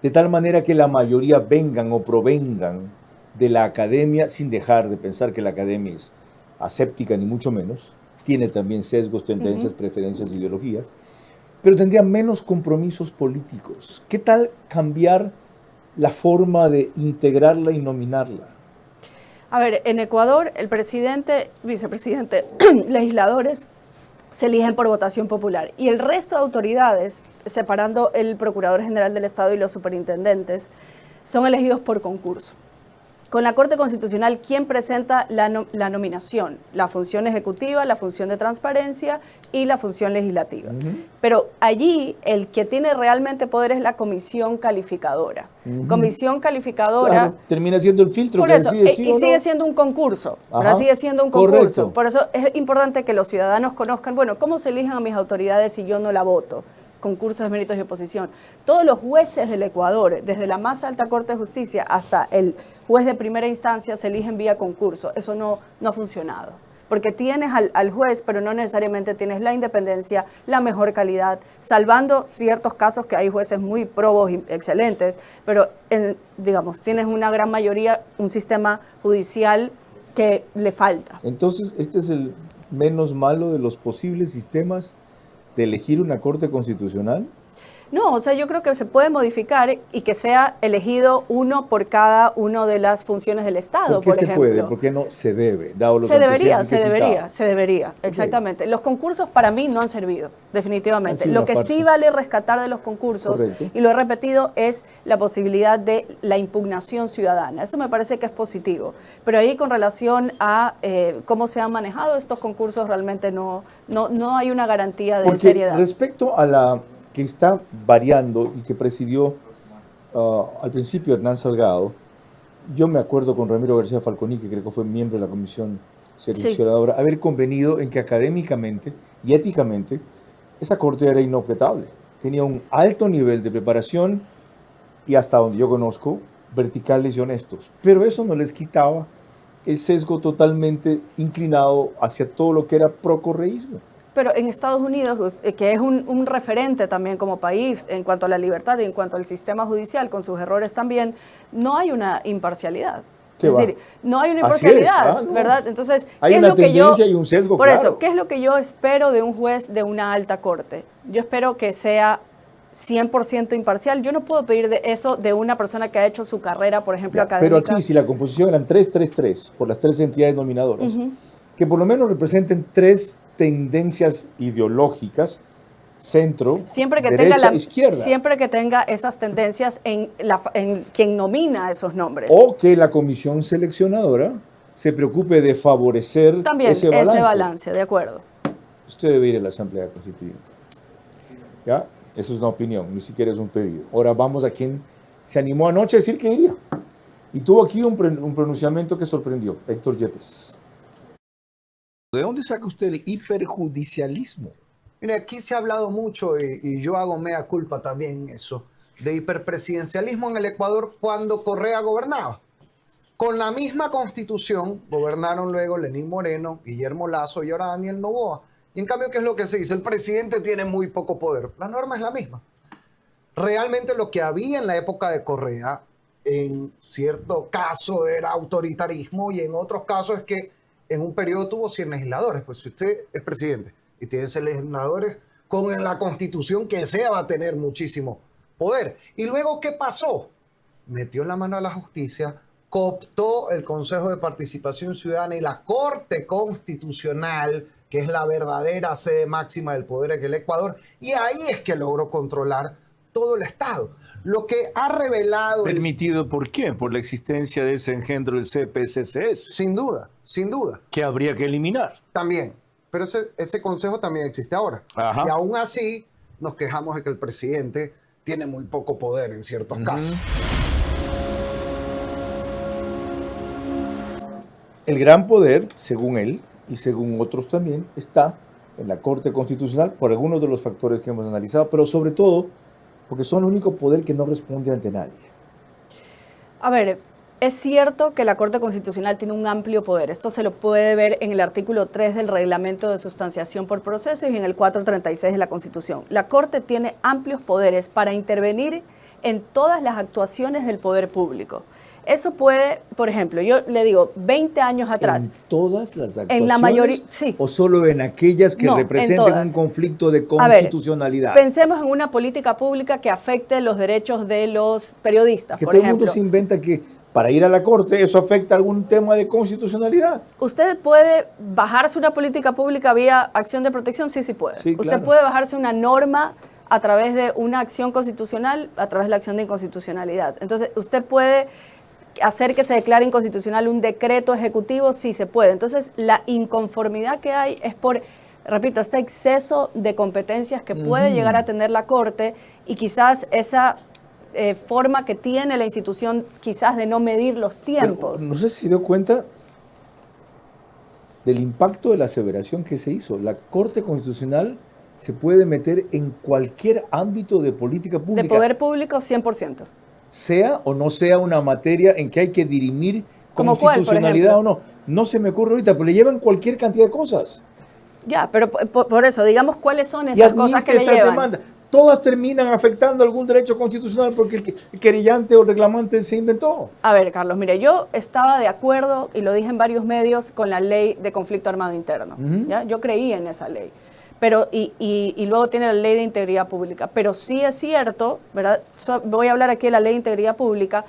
de tal manera que la mayoría vengan o provengan de la academia, sin dejar de pensar que la academia es aséptica ni mucho menos. Tiene también sesgos, tendencias, preferencias, ideologías, pero tendría menos compromisos políticos. ¿Qué tal cambiar la forma de integrarla y nominarla?
A ver, en Ecuador el presidente, vicepresidente, legisladores se eligen por votación popular y el resto de autoridades, separando el Procurador General del Estado y los superintendentes, son elegidos por concurso. Con la Corte Constitucional, ¿quién presenta la nominación? La función ejecutiva, la función de transparencia y la función legislativa. Pero allí el que tiene realmente poder es la comisión calificadora. Comisión calificadora...
Claro, termina siendo el filtro
por
que
eso,
decide sí o no.
sigue siendo un concurso.
Ajá,
sigue siendo un concurso.
correcto.
Por eso es importante que los ciudadanos conozcan, bueno, ¿cómo se eligen a mis autoridades si yo no la voto? Concursos de méritos y oposición. Todos los jueces del Ecuador, desde la más alta Corte de Justicia hasta el juez de primera instancia, se eligen vía concurso. Eso no ha funcionado. Porque tienes al juez, pero no necesariamente tienes la independencia, la mejor calidad, salvando ciertos casos que hay jueces muy probos y excelentes, pero digamos, tienes una gran mayoría, un sistema judicial que le falta.
Entonces, este es el menos malo de los posibles sistemas de elegir una Corte Constitucional.
No, o sea, yo creo que se puede modificar y que sea elegido uno por cada una de las funciones del Estado,
¿Por qué se
ejemplo.
puede? ¿Por qué no se debe? Dado los
Se debería,
antecedentes
exactamente. Los concursos para mí no han servido, definitivamente.
Han sido
Lo
una
que
farsa.
sí vale rescatar de los concursos,
Correcto.
y lo he repetido, es la posibilidad de la impugnación ciudadana. Eso me parece que es positivo. Pero ahí con relación a cómo se han manejado estos concursos, realmente no hay una garantía de
Porque
seriedad.
respecto a la que está variando y que presidió al principio Hernán Salgado, yo me acuerdo con Ramiro García Falconi, que creo que fue miembro de la Comisión seleccionadora, haber convenido en que académicamente y éticamente esa corte era inobjetable. Tenía un alto nivel de preparación y, hasta donde yo conozco, verticales y honestos. Pero eso no les quitaba el sesgo totalmente inclinado hacia todo lo que era procorreísmo.
Pero en Estados Unidos, que es un referente también como país en cuanto a la libertad y en cuanto al sistema judicial, con sus errores también, no hay una imparcialidad. Es decir, no hay una imparcialidad,
no.
¿verdad? Entonces,
hay
¿qué
una
es lo que
tendencia y un sesgo,
por
claro.
eso, ¿qué es lo que yo espero de un juez de una alta corte? Yo espero que sea 100% imparcial. Yo no puedo pedir de eso de una persona que ha hecho su carrera, por ejemplo, académica.
Pero aquí, si la composición eran 3-3-3, por las 3 entidades nominadoras, que por lo menos representen 3 tendencias ideológicas, centro,
siempre que
derecha, izquierda.
Siempre que tenga esas tendencias en quien nomina esos nombres.
O que la comisión seleccionadora se preocupe de favorecer
también
ese
balance, de acuerdo.
Usted debe ir a la Asamblea Constituyente. ¿Ya? Eso es una opinión, ni siquiera es un pedido. Ahora vamos a quien se animó anoche a decir que iría. Y tuvo aquí un pronunciamiento que sorprendió, Héctor Yepes. ¿De dónde saca usted el hiperjudicialismo?
Mire, aquí se ha hablado mucho, y yo hago mea culpa también en eso, de hiperpresidencialismo en el Ecuador cuando Correa gobernaba. Con la misma constitución gobernaron luego Lenín Moreno, Guillermo Lazo y ahora Daniel Noboa. Y en cambio, ¿qué es lo que se dice? El presidente tiene muy poco poder. La norma es la misma. Realmente lo que había en la época de Correa, en cierto caso era autoritarismo y en otros casos es que en un periodo tuvo 100 legisladores. Pues si usted es presidente y tiene 100 legisladores, con la constitución que sea va a tener muchísimo poder. Y luego, ¿qué pasó? Metió la mano a la justicia, cooptó el Consejo de Participación Ciudadana y la Corte Constitucional, que es la verdadera sede máxima del poder en el Ecuador, y ahí es que logró controlar todo el Estado. Lo que ha revelado...
¿Permitido por qué? Por la existencia de ese engendro del CPCCS.
Sin duda, sin duda.
Que habría que eliminar.
También. Pero ese consejo también existe ahora.
Ajá.
Y aún así nos quejamos de que el presidente tiene muy poco poder en ciertos casos.
El gran poder, según él, y según otros también, está en la Corte Constitucional por algunos de los factores que hemos analizado, pero sobre todo porque son el único poder que no responde ante nadie.
A ver, es cierto que la Corte Constitucional tiene un amplio poder. Esto se lo puede ver en el artículo 3 del Reglamento de Sustanciación por Procesos y en el 436 de la Constitución. La Corte tiene amplios poderes para intervenir en todas las actuaciones del poder público. Eso puede, por ejemplo, yo le digo, 20 años atrás.
¿En todas las actuaciones?
En la mayoría, sí.
¿O solo en aquellas que representen un conflicto de constitucionalidad?
A ver, pensemos en una política pública que afecte los derechos de los periodistas,
que
por
todo
ejemplo.
El mundo se inventa que para ir a la Corte eso afecta algún tema de constitucionalidad.
¿Usted puede bajarse una política pública vía acción de protección? Sí, sí puede.
Sí,
Usted
claro.
puede bajarse una norma a través de una acción constitucional, a través de la acción de inconstitucionalidad. Entonces, usted puede hacer que se declare inconstitucional un decreto ejecutivo, sí se puede. Entonces, la inconformidad que hay es por, repito, este exceso de competencias que puede llegar a tener la Corte y quizás esa forma que tiene la institución quizás de no medir los tiempos.
Pero no sé si se dio cuenta del impacto de la aseveración que se hizo. La Corte Constitucional se puede meter en cualquier ámbito de política pública.
De poder público, 100%.
Sea o no sea una materia en que hay que dirimir constitucionalidad
cuál,
o no. No se me ocurre ahorita, pero le llevan cualquier cantidad de cosas.
Ya, pero por eso, digamos, ¿cuáles son esas cosas que le llevan?
Demandas. Todas terminan afectando algún derecho constitucional porque el querellante o el reclamante se inventó.
A ver, Carlos, mire, yo estaba de acuerdo, y lo dije en varios medios, con la ley de conflicto armado interno. ¿Ya? Yo creía en esa ley. Pero, y luego tiene la ley de integridad pública. Pero sí es cierto, ¿verdad? Voy a hablar aquí de la ley de integridad pública,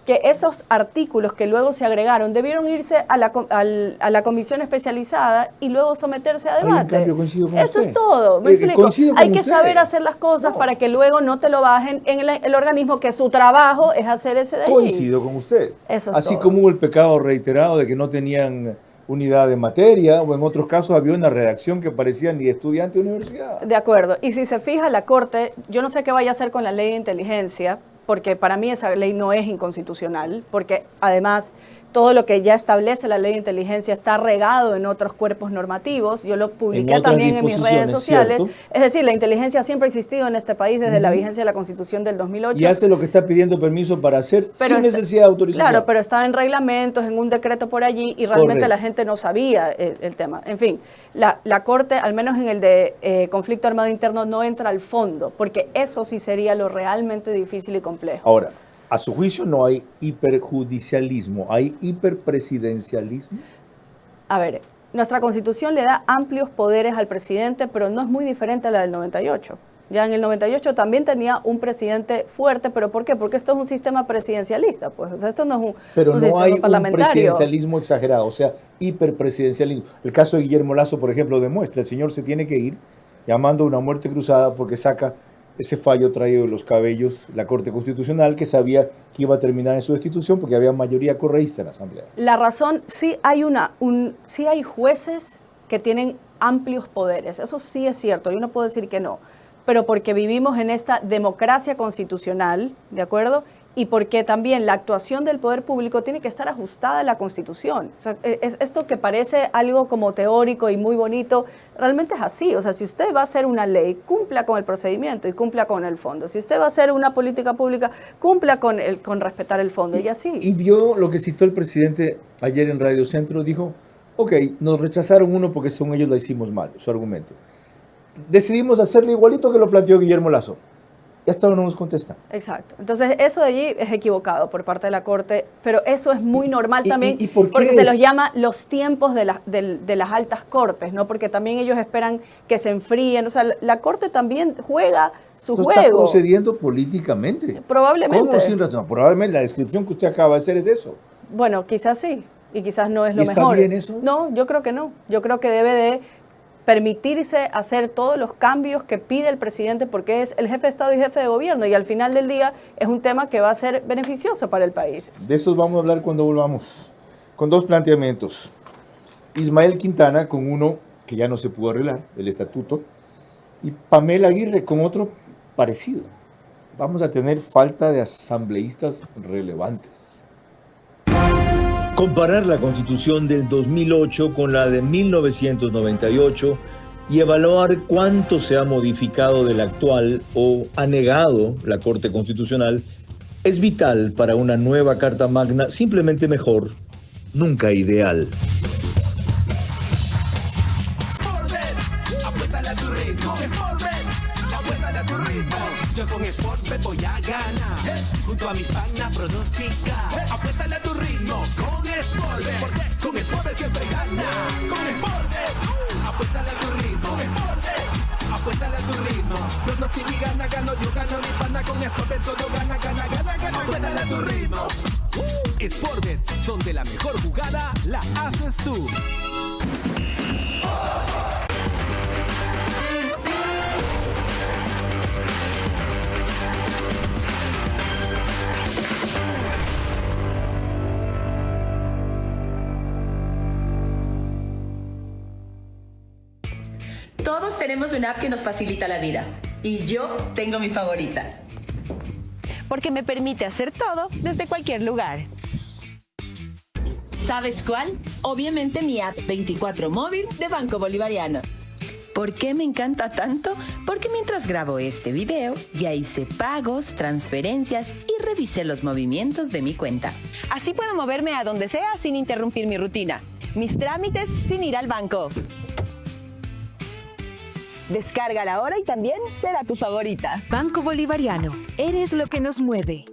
que esos artículos que luego se agregaron debieron irse a la comisión especializada y luego someterse a debate.
En cambio, coincido con
Eso
usted.
es todo. ¿Me explico? Hay que
usted.
saber hacer las cosas para que luego no te lo bajen en el organismo, que su trabajo es hacer ese de ahí.
Coincido con usted.
Eso es
Así
todo.
como hubo el pecado reiterado de que no tenían unidad de materia, o en otros casos había una redacción que parecía ni de estudiante de universidad.
De acuerdo. Y si se fija la Corte, yo no sé qué vaya a hacer con la ley de inteligencia, porque para mí esa ley no es inconstitucional, porque además todo lo que ya establece la ley de inteligencia está regado en otros cuerpos normativos. Yo lo publiqué también en mis redes sociales. ¿Cierto? Es decir, la inteligencia siempre ha existido en este país desde la vigencia de la Constitución del 2008.
Y hace lo que está pidiendo permiso para hacer sin necesidad de autorización.
Claro, pero estaba en reglamentos, en un decreto por allí, y realmente la gente no sabía el tema. En fin, la Corte, al menos en el de conflicto armado interno, no entra al fondo, porque eso sí sería lo realmente difícil y complejo.
Ahora, a su juicio no hay hiperjudicialismo, hay hiperpresidencialismo.
A ver, nuestra Constitución le da amplios poderes al presidente, pero no es muy diferente a la del 98. Ya en el 98 también tenía un presidente fuerte, ¿pero por qué? Porque esto es un sistema presidencialista, pues, o sea, esto no es un
sistema
hay parlamentario.
Un presidencialismo exagerado, o sea, hiperpresidencialismo. El caso de Guillermo Lasso, por ejemplo, demuestra, el señor se tiene que ir llamando a una muerte cruzada porque saca ese fallo traído de los cabellos, la Corte Constitucional, que sabía que iba a terminar en su destitución porque había mayoría correísta en la Asamblea.
La razón, sí hay jueces que tienen amplios poderes, eso sí es cierto, yo no puedo decir que no, pero porque vivimos en esta democracia constitucional, ¿de acuerdo? Y porque también la actuación del poder público tiene que estar ajustada a la Constitución. O sea, esto que parece algo como teórico y muy bonito, realmente es así. O sea, si usted va a hacer una ley, cumpla con el procedimiento y cumpla con el fondo. Si usted va a hacer una política pública, cumpla con respetar el fondo y así.
Y vio lo que citó el presidente ayer en Radio Centro, dijo, ok, nos rechazaron uno porque según ellos la hicimos mal, su argumento. Decidimos hacerle igualito que lo planteó Guillermo Lasso. Y hasta ahora no nos contesta.
Exacto. Entonces, eso de allí es equivocado por parte de la Corte, pero eso es muy normal también, porque se los llama los tiempos de las altas cortes, ¿no? Porque también ellos esperan que se enfríen. O sea, la Corte también juega su juego.
Está procediendo políticamente.
Probablemente.
¿Cómo sin razón? Probablemente la descripción que usted acaba de hacer es eso.
Bueno, quizás sí, y quizás no es lo
¿Y está
mejor.
bien eso?
No, yo creo que no. Yo creo que debe de permitirse hacer todos los cambios que pide el presidente porque es el jefe de Estado y jefe de gobierno y al final del día es un tema que va a ser beneficioso para el país.
De eso vamos a hablar cuando volvamos, con dos planteamientos. Ismael Quintana con uno que ya no se pudo arreglar, el estatuto, y Pamela Aguirre con otro parecido. Vamos a tener falta de asambleístas relevantes.
Comparar la Constitución del 2008 con la de 1998 y evaluar cuánto se ha modificado de la actual o ha negado la Corte Constitucional es vital para una nueva Carta Magna, simplemente mejor, nunca ideal.
Yo con Sportbet voy a ganar, junto a mis panas pronosticar. Apuéstale a tu ritmo con Sportbet, porque con Sportbet siempre ganas. Con Sportbet, apuéstale a tu ritmo. Sportbet, apuéstale a tu ritmo. Pronostica y gana, gano, yo gano, mi pana con Sportbet todo gana, gana, gana, gana. Apuéstale a tu ritmo. Sportbet, donde la mejor jugada la haces tú.
Todos tenemos una app que nos facilita la vida y yo tengo mi favorita.
Porque me permite hacer todo desde cualquier lugar.
¿Sabes cuál? Obviamente mi app 24 móvil de Banco Bolivariano. ¿Por qué me encanta tanto? Porque mientras grabo este video ya hice pagos, transferencias y revisé los movimientos de mi cuenta.
Así puedo moverme a donde sea sin interrumpir mi rutina. Mis trámites sin ir al banco. Descárgala ahora y también será tu favorita.
Banco Bolivariano. Eres lo que nos mueve.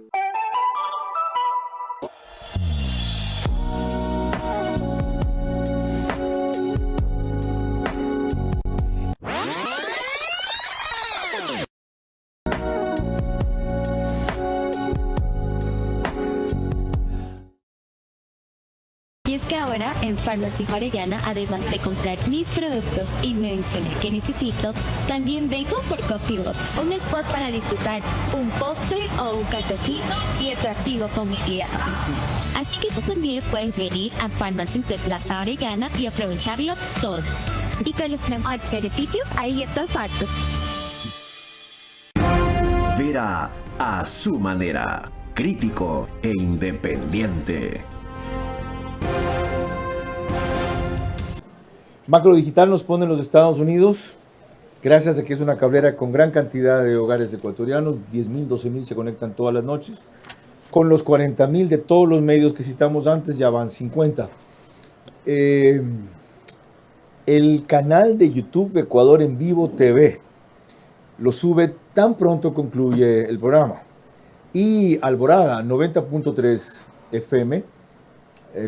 Y es que ahora en Farmacia Orellana, además de comprar mis productos y medicina que necesito, también vengo por Coffee Box, un spot para disfrutar un postre o un cafecito mientras sigo con mi día. Así que tú también puedes venir a Farmacias de Plaza Orellana y aprovecharlo todo. Y con los mejores beneficios, ahí están Fartos.
Vera a su manera, crítico e independiente.
Macro Digital nos pone en los Estados Unidos, gracias a que es una cablera con gran cantidad de hogares ecuatorianos, 10.000, 12.000 se conectan todas las noches. Con los 40.000 de todos los medios que citamos antes, ya van 50. El canal de YouTube Ecuador en Vivo TV lo sube tan pronto concluye el programa. Y Alborada 90.3 FM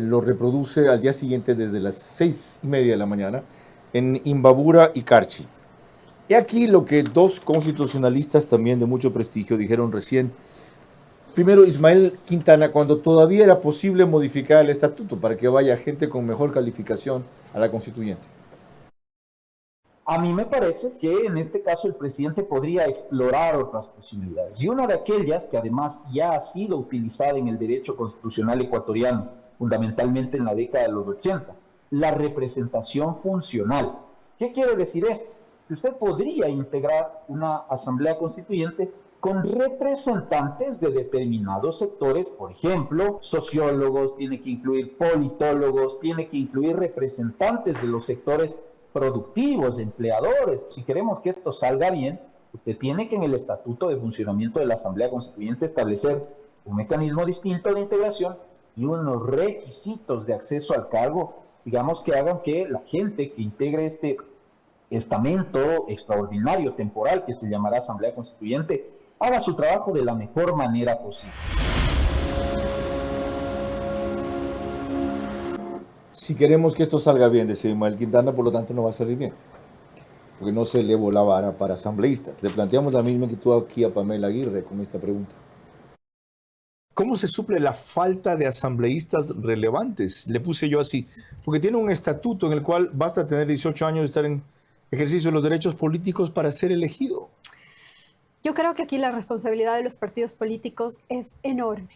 lo reproduce al día siguiente desde las 6:30 de la mañana en Imbabura y Carchi. Y aquí lo que dos constitucionalistas también de mucho prestigio dijeron recién. Primero, Ismael Quintana, cuando todavía era posible modificar el estatuto para que vaya gente con mejor calificación a la constituyente.
A mí me parece que en este caso el presidente podría explorar otras posibilidades. Y una de aquellas, que además ya ha sido utilizada en el derecho constitucional ecuatoriano, fundamentalmente en la década de los 80, la representación funcional. ¿Qué quiere decir esto? Que usted podría integrar una asamblea constituyente con representantes de determinados sectores, por ejemplo, sociólogos, tiene que incluir politólogos, tiene que incluir representantes de los sectores productivos, empleadores. Si queremos que esto salga bien, usted tiene que en el Estatuto de Funcionamiento de la Asamblea Constituyente establecer un mecanismo distinto de integración y unos requisitos de acceso al cargo, digamos, que hagan que la gente que integre este estamento extraordinario, temporal, que se llamará Asamblea Constituyente, haga su trabajo de la mejor manera posible.
Si queremos que esto salga bien, decía Ismael Quintana, por lo tanto no va a salir bien, porque no se elevó la vara para asambleístas. Le planteamos la misma inquietud aquí a Pamela Aguirre con esta pregunta. ¿Cómo se suple la falta de asambleístas relevantes? Le puse yo así, porque tiene un estatuto en el cual basta tener 18 años de estar en ejercicio de los derechos políticos para ser elegido.
Yo creo que aquí la responsabilidad de los partidos políticos es enorme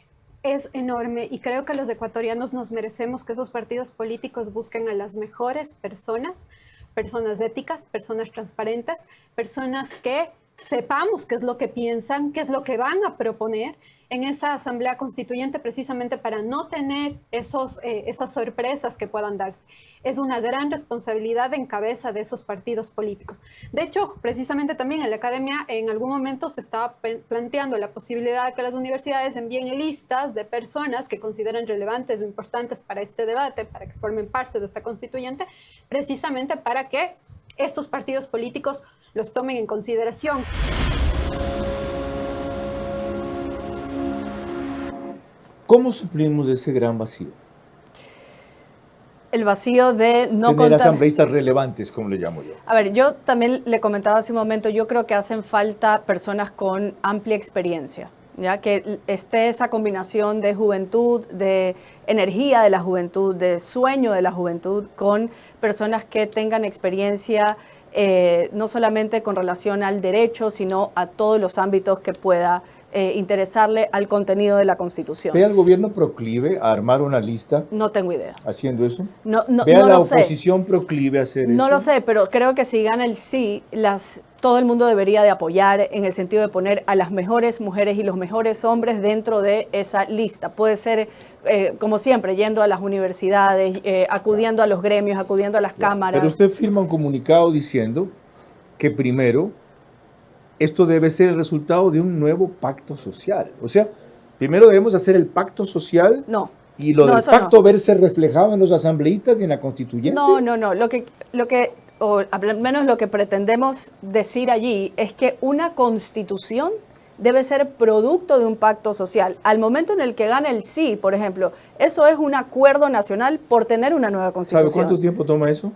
y creo que los ecuatorianos nos merecemos que esos partidos políticos busquen a las mejores personas, personas éticas, personas transparentes, personas que sepamos qué es lo que piensan, qué es lo que van a proponer en esa asamblea constituyente, precisamente para no tener esas sorpresas que puedan darse. Es una gran responsabilidad en cabeza de esos partidos políticos. De hecho, precisamente también en la academia en algún momento se estaba planteando la posibilidad de que las universidades envíen listas de personas que consideran relevantes o importantes para este debate, para que formen parte de esta constituyente, precisamente para que estos partidos políticos los tomen en consideración.
¿Cómo suplimos ese gran vacío?
El vacío de no
tener
contar...
asambleístas relevantes, como le llamo yo.
A ver, yo también le comentaba hace un momento, yo creo que hacen falta personas con amplia experiencia, ¿ya? Que esté esa combinación de juventud, de energía de la juventud, de sueño de la juventud, con personas que tengan experiencia no solamente con relación al derecho, sino a todos los ámbitos que pueda interesarle al contenido de la Constitución.
¿Ve al gobierno proclive a armar una lista?
No tengo idea.
¿Haciendo eso?
No
¿Ve a la
lo sé.
oposición proclive a hacer eso?
No lo sé, pero creo que si gana el sí, todo el mundo debería de apoyar en el sentido de poner a las mejores mujeres y los mejores hombres dentro de esa lista. Puede ser, como siempre, yendo a las universidades, acudiendo a los gremios, acudiendo a las cámaras.
Pero usted firma un comunicado diciendo que primero esto debe ser el resultado de un nuevo pacto social. O sea, primero debemos hacer el pacto social y lo del pacto verse reflejado en los asambleístas y en la constituyente.
No. O al menos lo que pretendemos decir allí es que una constitución debe ser producto de un pacto social. Al momento en el que gana el sí, por ejemplo, eso es un acuerdo nacional por tener una nueva constitución.
¿Sabe cuánto tiempo toma eso?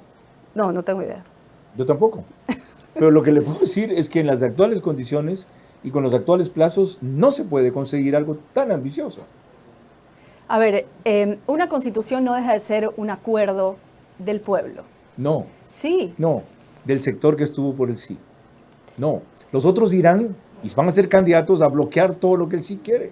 No tengo idea.
Yo tampoco. Pero lo que le puedo decir es que en las actuales condiciones y con los actuales plazos no se puede conseguir algo tan ambicioso.
A ver, una constitución no deja de ser un acuerdo del pueblo.
No.
Sí.
No, del sector que estuvo por el sí. No. Los otros irán y van a ser candidatos a bloquear todo lo que el sí quiere.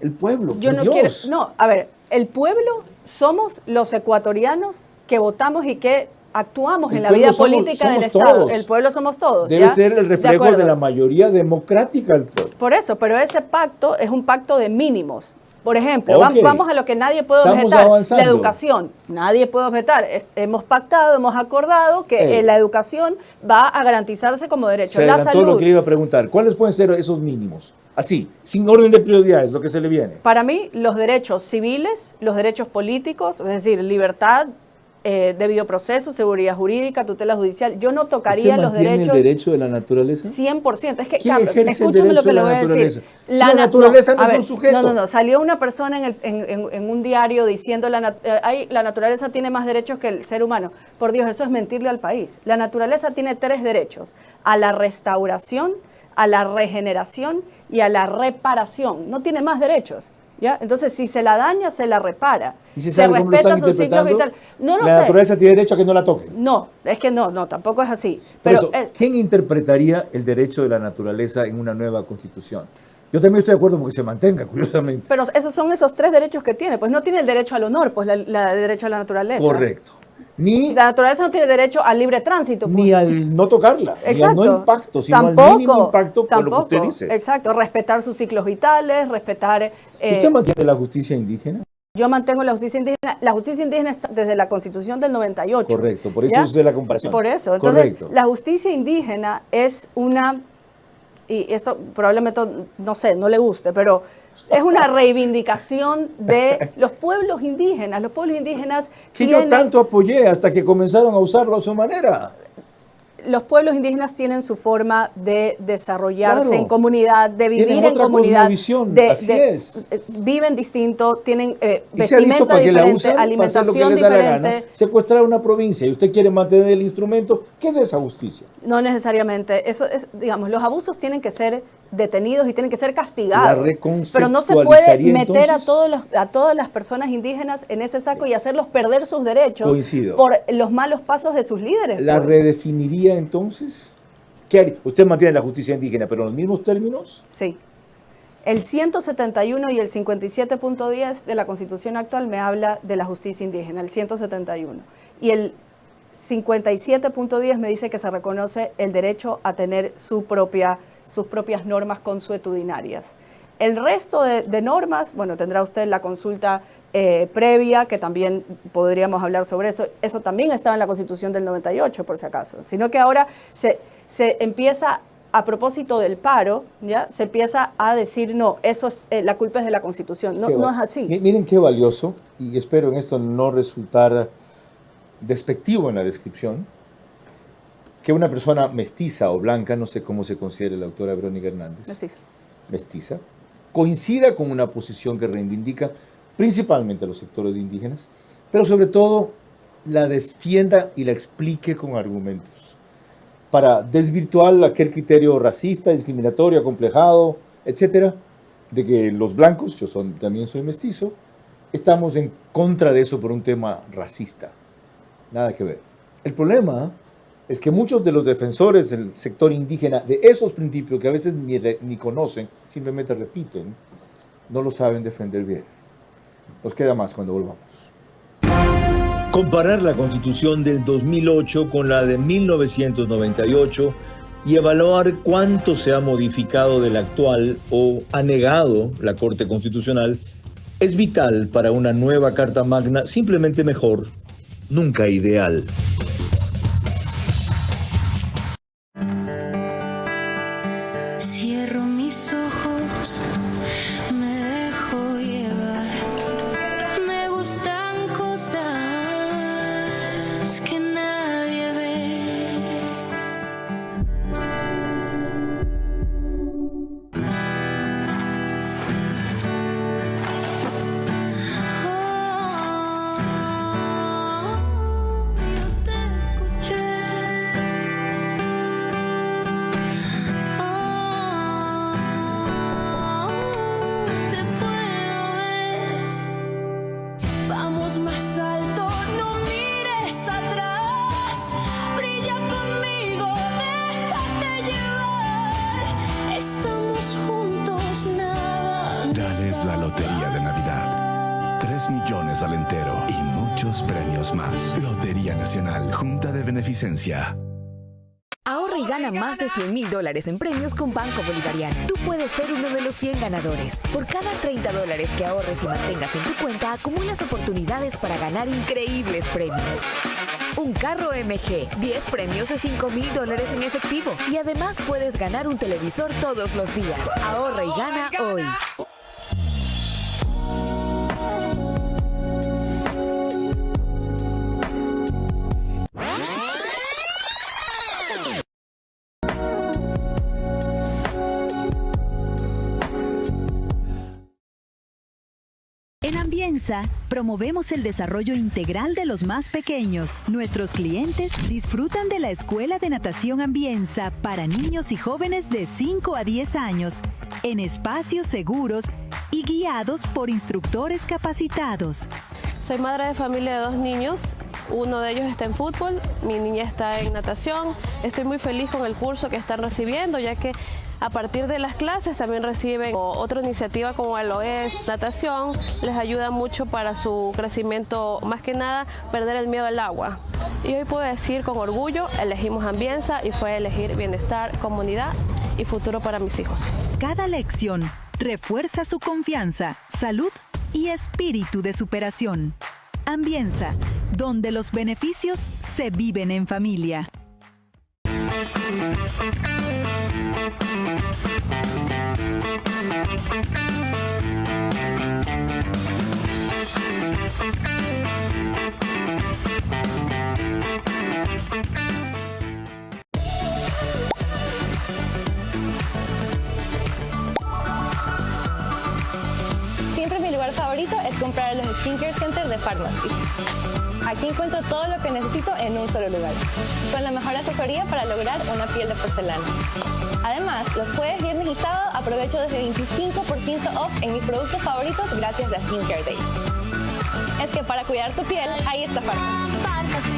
El pueblo,
Yo no
Dios.
quiero. No, a ver, el pueblo somos los ecuatorianos que votamos y que actuamos en la vida política del Estado.
Todos.
El pueblo somos todos.
Debe
¿ya?
ser el reflejo de la mayoría democrática del pueblo.
Por eso, pero ese pacto es un pacto de mínimos. Por ejemplo,
Ok.
vamos a lo que nadie puede
Estamos
objetar,
avanzando.
la educación. Nadie puede objetar. Hemos pactado, hemos acordado que la educación va a garantizarse como derecho.
Se
La
adelantó
salud.
lo que le iba a preguntar. ¿Cuáles pueden ser esos mínimos? Así, sin orden de prioridades, lo que se le viene.
Para mí, los derechos civiles, los derechos políticos, es decir, libertad, debido proceso, seguridad jurídica, tutela judicial. Yo no tocaría
¿Usted
los
mantiene
derechos
el derecho de la naturaleza?
100%. Es que,
¿Quién
Carlos,
ejerce el
escúchame lo
derecho
que
de
le
la
voy a decir.
naturaleza? Si la naturaleza no
a
es
ver,
un sujeto.
No. Salió una persona en un diario diciendo la naturaleza tiene más derechos que el ser humano. Por Dios, eso es mentirle al país. La naturaleza tiene 3 derechos: a la restauración, a la regeneración y a la reparación. No tiene más derechos. ¿Ya? Entonces, si se la daña, se la repara.
¿Y se
Se
sabe cómo lo
respeta
están
sus ciclos
interpretando?
vitales. No lo
La
sé.
naturaleza tiene derecho a que no la toquen.
No, es que no, tampoco es así.
Por
Pero
eso, ¿quién interpretaría el derecho de la naturaleza en una nueva constitución? Yo también estoy de acuerdo porque se mantenga, curiosamente.
Pero esos son esos 3 derechos que tiene. Pues no tiene el derecho al honor, pues la derecho a la naturaleza.
Correcto.
La naturaleza no tiene derecho al libre tránsito. Pues.
Ni al no tocarla,
Exacto.
ni al no impacto, sino
Tampoco,
al mínimo impacto por lo que usted dice.
Exacto, respetar sus ciclos vitales, respetar...
¿Usted mantiene la justicia indígena?
Yo mantengo la justicia indígena. La justicia indígena está desde la Constitución del 98.
Correcto, por eso
¿ya?
es de la comparación.
Por eso. Entonces,
Correcto.
la justicia indígena es una... Y eso probablemente, no sé, no le guste, pero es una reivindicación de los pueblos indígenas. Los pueblos indígenas
Que yo tanto apoyé hasta que comenzaron a usarlo a su manera.
Los pueblos indígenas tienen su forma de desarrollarse
Claro.
en comunidad, de vivir
Tienen
en
otra
comunidad.
cosmovisión, así es.
Viven distinto, tienen
Y se ha visto
vestimenta
para que la
diferente,
usan, para hacer lo que
alimentación
les da la
diferente.
gana, secuestrar una provincia y usted quiere mantener el instrumento. ¿Qué es esa justicia?
No necesariamente. Eso es, digamos, los abusos tienen que ser detenidos y tienen que ser
La
castigados. Pero no se puede
reconceptualizaría,
meter
entonces.
a todas las personas indígenas en ese saco y hacerlos perder sus derechos
Coincido.
por los malos pasos de sus líderes.
¿La
pues.
redefiniría entonces? ¿Qué haría? Usted mantiene la justicia indígena, pero en los mismos términos.
Sí. El 171 y el 57.10 de la Constitución actual me habla de la justicia indígena, el 171. Y el 57.10 me dice que se reconoce el derecho a tener sus propias normas consuetudinarias. El resto de normas, bueno, tendrá usted la consulta previa, que también podríamos hablar sobre eso. Eso también estaba en la Constitución del 98, por si acaso. Sino que ahora se empieza, a propósito del paro, ¿ya? Se empieza a decir, no, eso es, la culpa es de la Constitución. No es así.
Miren qué valioso, y espero en esto no resultar despectivo en la descripción, que una persona mestiza o blanca, no sé cómo se considera la doctora Verónica Hernández, mestiza, coincida con una posición que reivindica principalmente a los sectores indígenas, pero sobre todo la defienda y la explique con argumentos, para desvirtuar aquel criterio racista, discriminatorio, acomplejado, etcétera, de que los blancos, también soy mestizo, estamos en contra de eso por un tema racista. Nada que ver. El problema es que muchos de los defensores del sector indígena de esos principios que a veces ni conocen, simplemente repiten, no lo saben defender bien. Nos queda más cuando volvamos.
Comparar la Constitución del 2008 con la de 1998 y evaluar cuánto se ha modificado de la actual o ha negado la Corte Constitucional es vital para una nueva Carta Magna, simplemente mejor, nunca ideal.
Cierro mis ojos, me dejo llevar. Me gustan cosas que nadie ve. Yo te escuché. Te puedo ver. Vamos más alto, no mires atrás. Brilla conmigo, déjate llevar. Estamos juntos, nada.
Dale es la lotería de Navidad. 3 millones al entero y muchos premios más. Lotería Nacional, Junta de Beneficencia.
Ahorra y gana gana más de $100,000 en premios con Banco Bolivariano. Tú puedes ser uno de los 100 ganadores. Por cada $30 que ahorres y mantengas en tu cuenta, acumulas oportunidades para ganar increíbles premios. Un carro MG, 10 premios de $5,000 en efectivo. Y además puedes ganar un televisor todos los días. Ahorra y gana hoy.
En Ambienza, promovemos el desarrollo integral de los más pequeños. Nuestros clientes disfrutan de la Escuela de Natación Ambienza para niños y jóvenes de 5 a 10 años, en espacios seguros y guiados por instructores capacitados.
Soy madre de familia de 2 niños. Uno de ellos está en fútbol, mi niña está en natación. Estoy muy feliz con el curso que están recibiendo, ya que a partir de las clases también reciben otra iniciativa como lo es natación. Les ayuda mucho para su crecimiento, más que nada perder el miedo al agua. Y hoy puedo decir con orgullo, elegimos Ambienza y fue elegir bienestar, comunidad y futuro para mis hijos.
Cada lección refuerza su confianza, salud y espíritu de superación. Ambienza, donde los beneficios se viven en familia.
Siempre mi lugar favorito es comprar en los Skincare Center de Pharmacy. Aquí encuentro todo lo que necesito en un solo lugar, con la mejor asesoría para lograr una piel de porcelana. Además, los jueves, viernes y sábado aprovecho desde 25% off en mis productos favoritos gracias a Skincare Days. Es que para cuidar tu piel, ahí está Pharmacy.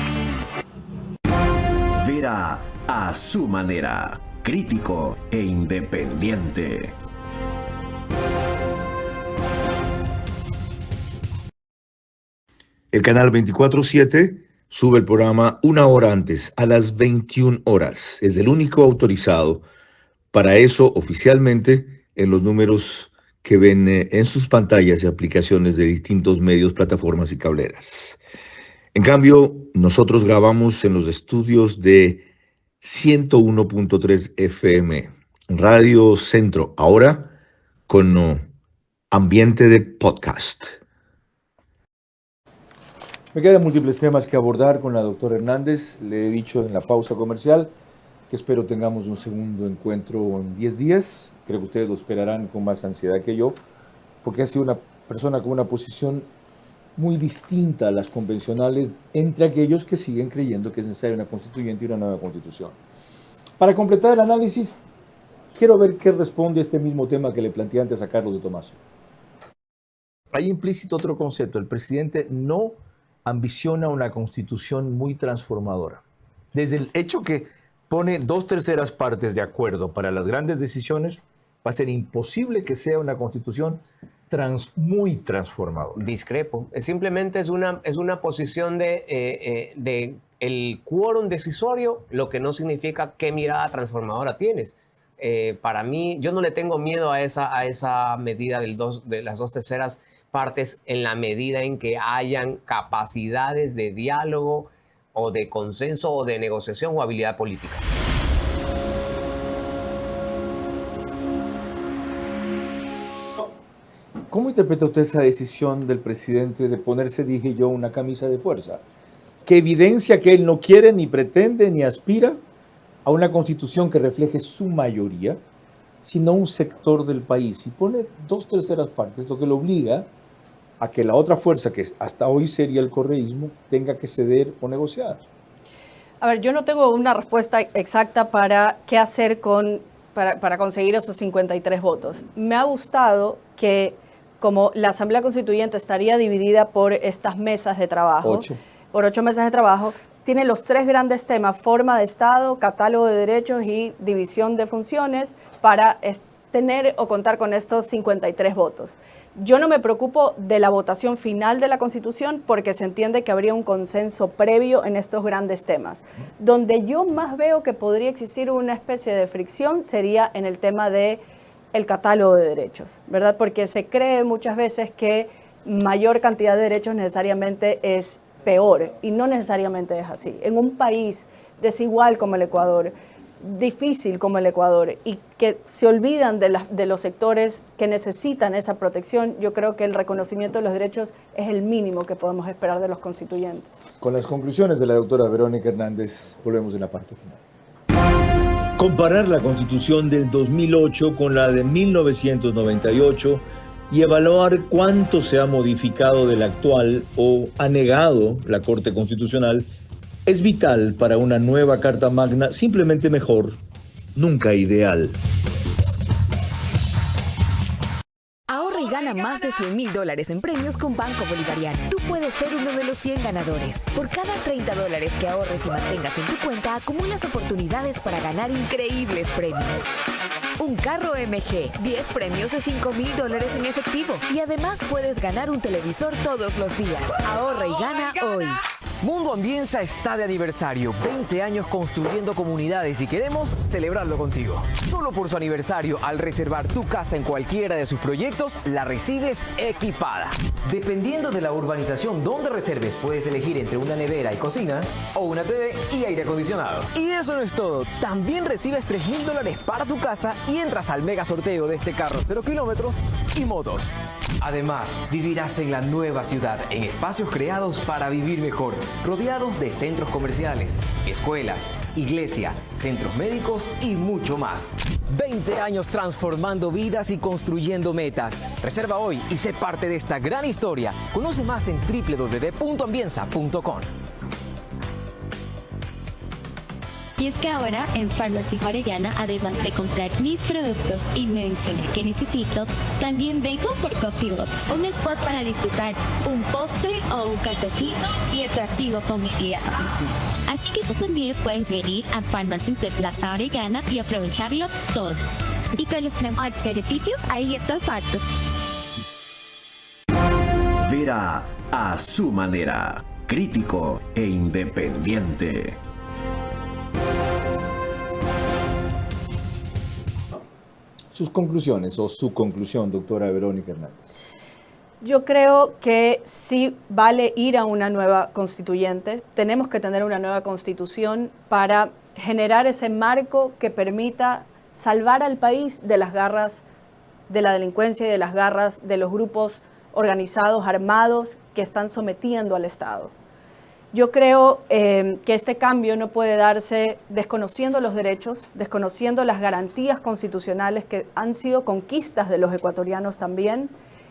Vera a su manera, crítico e independiente.
El canal 24/7 sube el programa una hora antes, a las 21 horas. Es el único autorizado para eso oficialmente en los números que ven en sus pantallas y aplicaciones de distintos medios, plataformas y cableras. En cambio, nosotros grabamos en los estudios de 101.3 FM, Radio Centro, ahora con ambiente de podcast.
Me quedan múltiples temas que abordar con la doctora Hernández. Le he dicho en la pausa comercial que espero tengamos un segundo encuentro en 10 días. Creo que ustedes lo esperarán con más ansiedad que yo, porque ha sido una persona con una posición muy distinta a las convencionales entre aquellos que siguen creyendo que es necesaria una constituyente y una nueva constitución. Para completar el análisis, quiero ver qué responde a este mismo tema que le planteé antes a Carlos de Tomaso. Hay implícito otro concepto. El presidente no ambiciona una constitución muy transformadora. Desde el hecho que pone 2/3 partes de acuerdo para las grandes decisiones, va a ser imposible que sea una constitución muy transformadora.
Discrepo. Simplemente es una posición de el quórum decisorio, lo que no significa qué mirada transformadora tienes. Para mí, yo no le tengo miedo a esa medida de las 2/3 partes en la medida en que hayan capacidades de diálogo o de consenso o de negociación o habilidad política.
¿Cómo interpreta usted esa decisión del presidente de ponerse, dije yo, una camisa de fuerza? Que evidencia que él no quiere, ni pretende, ni aspira a una constitución que refleje su mayoría, sino un sector del país. Y pone 2/3 partes, lo que lo obliga a que la otra fuerza, que hasta hoy sería el correísmo, tenga que ceder o negociar.
A ver, yo no tengo una respuesta exacta para qué hacer para conseguir esos 53 votos. Me ha gustado que, como la Asamblea Constituyente estaría dividida por estas mesas de trabajo, por 8 mesas de trabajo, tiene los 3 grandes temas: forma de Estado, catálogo de derechos y división de funciones, para tener o contar con estos 53 votos. Yo no me preocupo de la votación final de la Constitución porque se entiende que habría un consenso previo en estos grandes temas. Donde yo más veo que podría existir una especie de fricción sería en el tema del catálogo de derechos, ¿verdad? Porque se cree muchas veces que mayor cantidad de derechos necesariamente es peor y no necesariamente es así. En un país desigual como el Ecuador, difícil como el Ecuador y que se olvidan de los sectores que necesitan esa protección, yo creo que el reconocimiento de los derechos es el mínimo que podemos esperar de los constituyentes.
Con las conclusiones de la doctora Verónica Hernández, volvemos en la parte final.
Comparar la Constitución del 2008 con la de 1998 y evaluar cuánto se ha modificado de la actual o ha negado la Corte Constitucional es vital para una nueva Carta Magna, simplemente mejor, nunca ideal.
Ahorra y gana más de $100,000 en premios con Banco Bolivariano. Tú puedes ser uno de los 100 ganadores. Por cada $30 que ahorres y mantengas en tu cuenta, acumulas oportunidades para ganar increíbles premios. Un carro MG, 10 premios de $5,000 en efectivo. Y además puedes ganar un televisor todos los días. Ahorra y gana hoy.
Mundo Ambienza está de aniversario, 20 años construyendo comunidades y queremos celebrarlo contigo. Solo por su aniversario, al reservar tu casa en cualquiera de sus proyectos, la recibes equipada. Dependiendo de la urbanización donde reserves, puedes elegir entre una nevera y cocina o una TV y aire acondicionado. Y eso no es todo, también recibes $3,000 para tu casa y entras al mega sorteo de este carro 0 kilómetros y motos. Además, vivirás en la nueva ciudad, en espacios creados para vivir mejor, rodeados de centros comerciales, escuelas, iglesia, centros médicos y mucho más. 20 años transformando vidas y construyendo metas. Reserva hoy y sé parte de esta gran historia. Conoce más en www.ambienza.com.
Y es que ahora en Farmacia Orellana, además de comprar mis productos y medicina que necesito, también vengo por Coffee Box, un spot para disfrutar un postre o un cafecito mientras sigo con mi dieta. Así que tú también puedes venir a Farmacias de Plaza Orellana y aprovecharlo todo. Y con los mejores beneficios, ahí están factos.
Vera a su manera, crítico e independiente.
Sus conclusiones o su conclusión, doctora Verónica Hernández.
Yo creo que sí vale ir a una nueva constituyente. Tenemos que tener una nueva constitución para generar ese marco que permita salvar al país de las garras de la delincuencia y de las garras de los grupos organizados, armados, que están sometiendo al Estado. Yo creo que este cambio no puede darse desconociendo los derechos, desconociendo las garantías constitucionales que han sido conquistas de los ecuatorianos también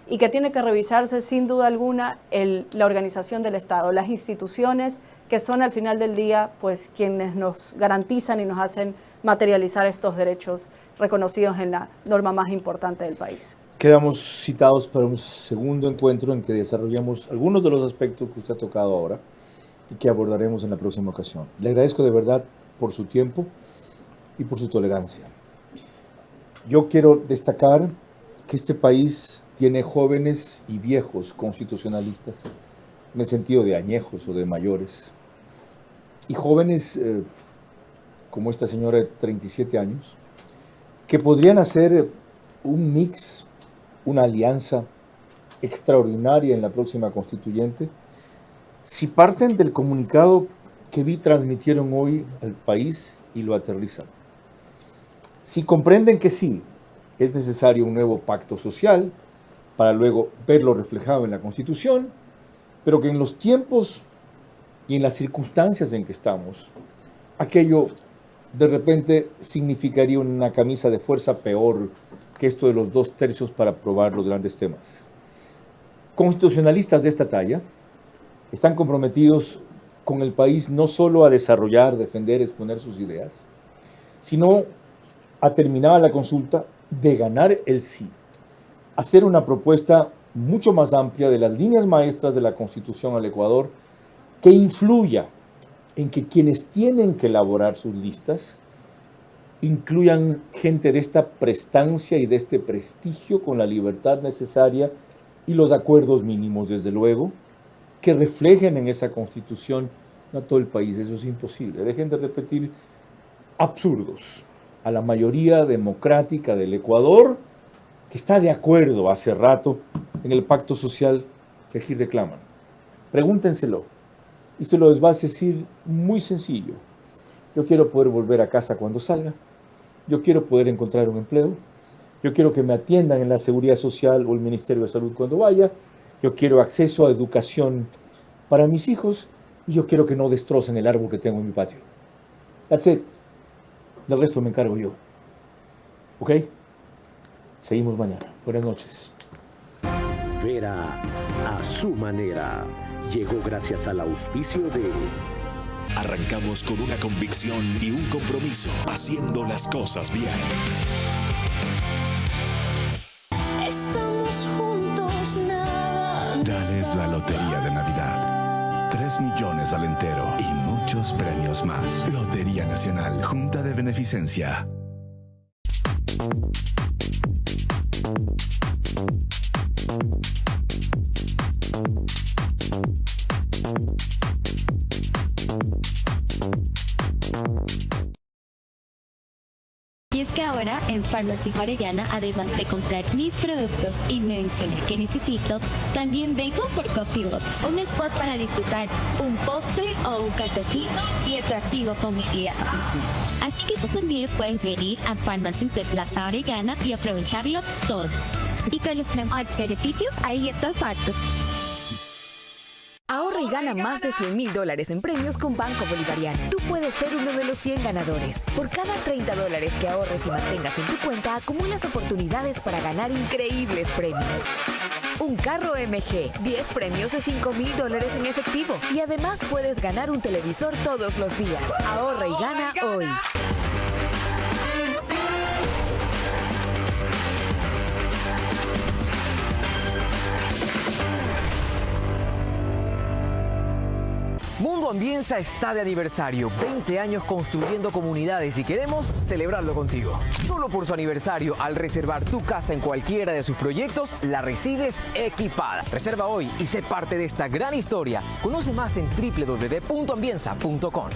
y que tiene que revisarse sin duda alguna la organización del Estado, las instituciones que son al final del día pues quienes nos garantizan y nos hacen materializar estos derechos reconocidos en la norma más importante del país.
Quedamos citados para un segundo encuentro en que desarrollamos algunos de los aspectos que usted ha tocado ahora y que abordaremos en la próxima ocasión. Le agradezco de verdad por su tiempo y por su tolerancia. Yo quiero destacar que este país tiene jóvenes y viejos constitucionalistas, en el sentido de añejos o de mayores, y jóvenes como esta señora de 37 años, que podrían hacer un mix, una alianza extraordinaria en la próxima constituyente, si parten del comunicado que vi transmitieron hoy al país y lo aterrizan. Si comprenden que sí, es necesario un nuevo pacto social para luego verlo reflejado en la Constitución, pero que en los tiempos y en las circunstancias en que estamos, aquello de repente significaría una camisa de fuerza peor que esto de los 2/3 para aprobar los grandes temas. Constitucionalistas de esta talla están comprometidos con el país no solo a desarrollar, defender, exponer sus ideas, sino a terminar la consulta de ganar el sí, hacer una propuesta mucho más amplia de las líneas maestras de la Constitución al Ecuador que influya en que quienes tienen que elaborar sus listas incluyan gente de esta prestancia y de este prestigio con la libertad necesaria y los acuerdos mínimos, desde luego, que reflejen en esa Constitución a todo el país. Eso es imposible. Dejen de repetir absurdos. A la mayoría democrática del Ecuador, que está de acuerdo hace rato en el pacto social que aquí reclaman. Pregúntenselo y se lo va a decir muy sencillo. Yo quiero poder volver a casa cuando salga. Yo quiero poder encontrar un empleo. Yo quiero que me atiendan en la Seguridad Social o el Ministerio de Salud cuando vaya. Yo quiero acceso a educación para mis hijos. Y yo quiero que no destrocen el árbol que tengo en mi patio. That's it. Del resto me encargo yo. ¿Ok? Seguimos mañana. Buenas noches.
Vera a su manera. Llegó gracias al auspicio de...
Arrancamos con una convicción y un compromiso, haciendo las cosas bien.
Estamos juntos, nada.
Dales la Lotería de Navidad. 3 millones al entero y muchos premios más. Lotería Nacional, Junta de Beneficencia.
Y es que ahora en Farmacia Orellana, además de comprar mis productos y mencionar que necesito, también vengo por Coffee Box, un spot para disfrutar un postre o un cafecito mientras sigo con mi día. Así que tú también puedes venir a Farmacias de Plaza Orellana y aprovecharlo todo. Y con los mejores beneficios, ahí están factos.
Ahorra y gana más de $100,000 en premios con Banco Bolivariano. Tú puedes ser uno de los 100 ganadores. Por cada $30 que ahorres y mantengas en tu cuenta, acumulas oportunidades para ganar increíbles premios. Un carro MG, 10 premios de $5,000 en efectivo. Y además puedes ganar un televisor todos los días. Ahorra y gana hoy.
Mundo Ambienza está de aniversario, 20 años construyendo comunidades y queremos celebrarlo contigo. Solo por su aniversario, al reservar tu casa en cualquiera de sus proyectos, la recibes equipada. Reserva hoy y sé parte de esta gran historia. Conoce más en www.ambienza.com.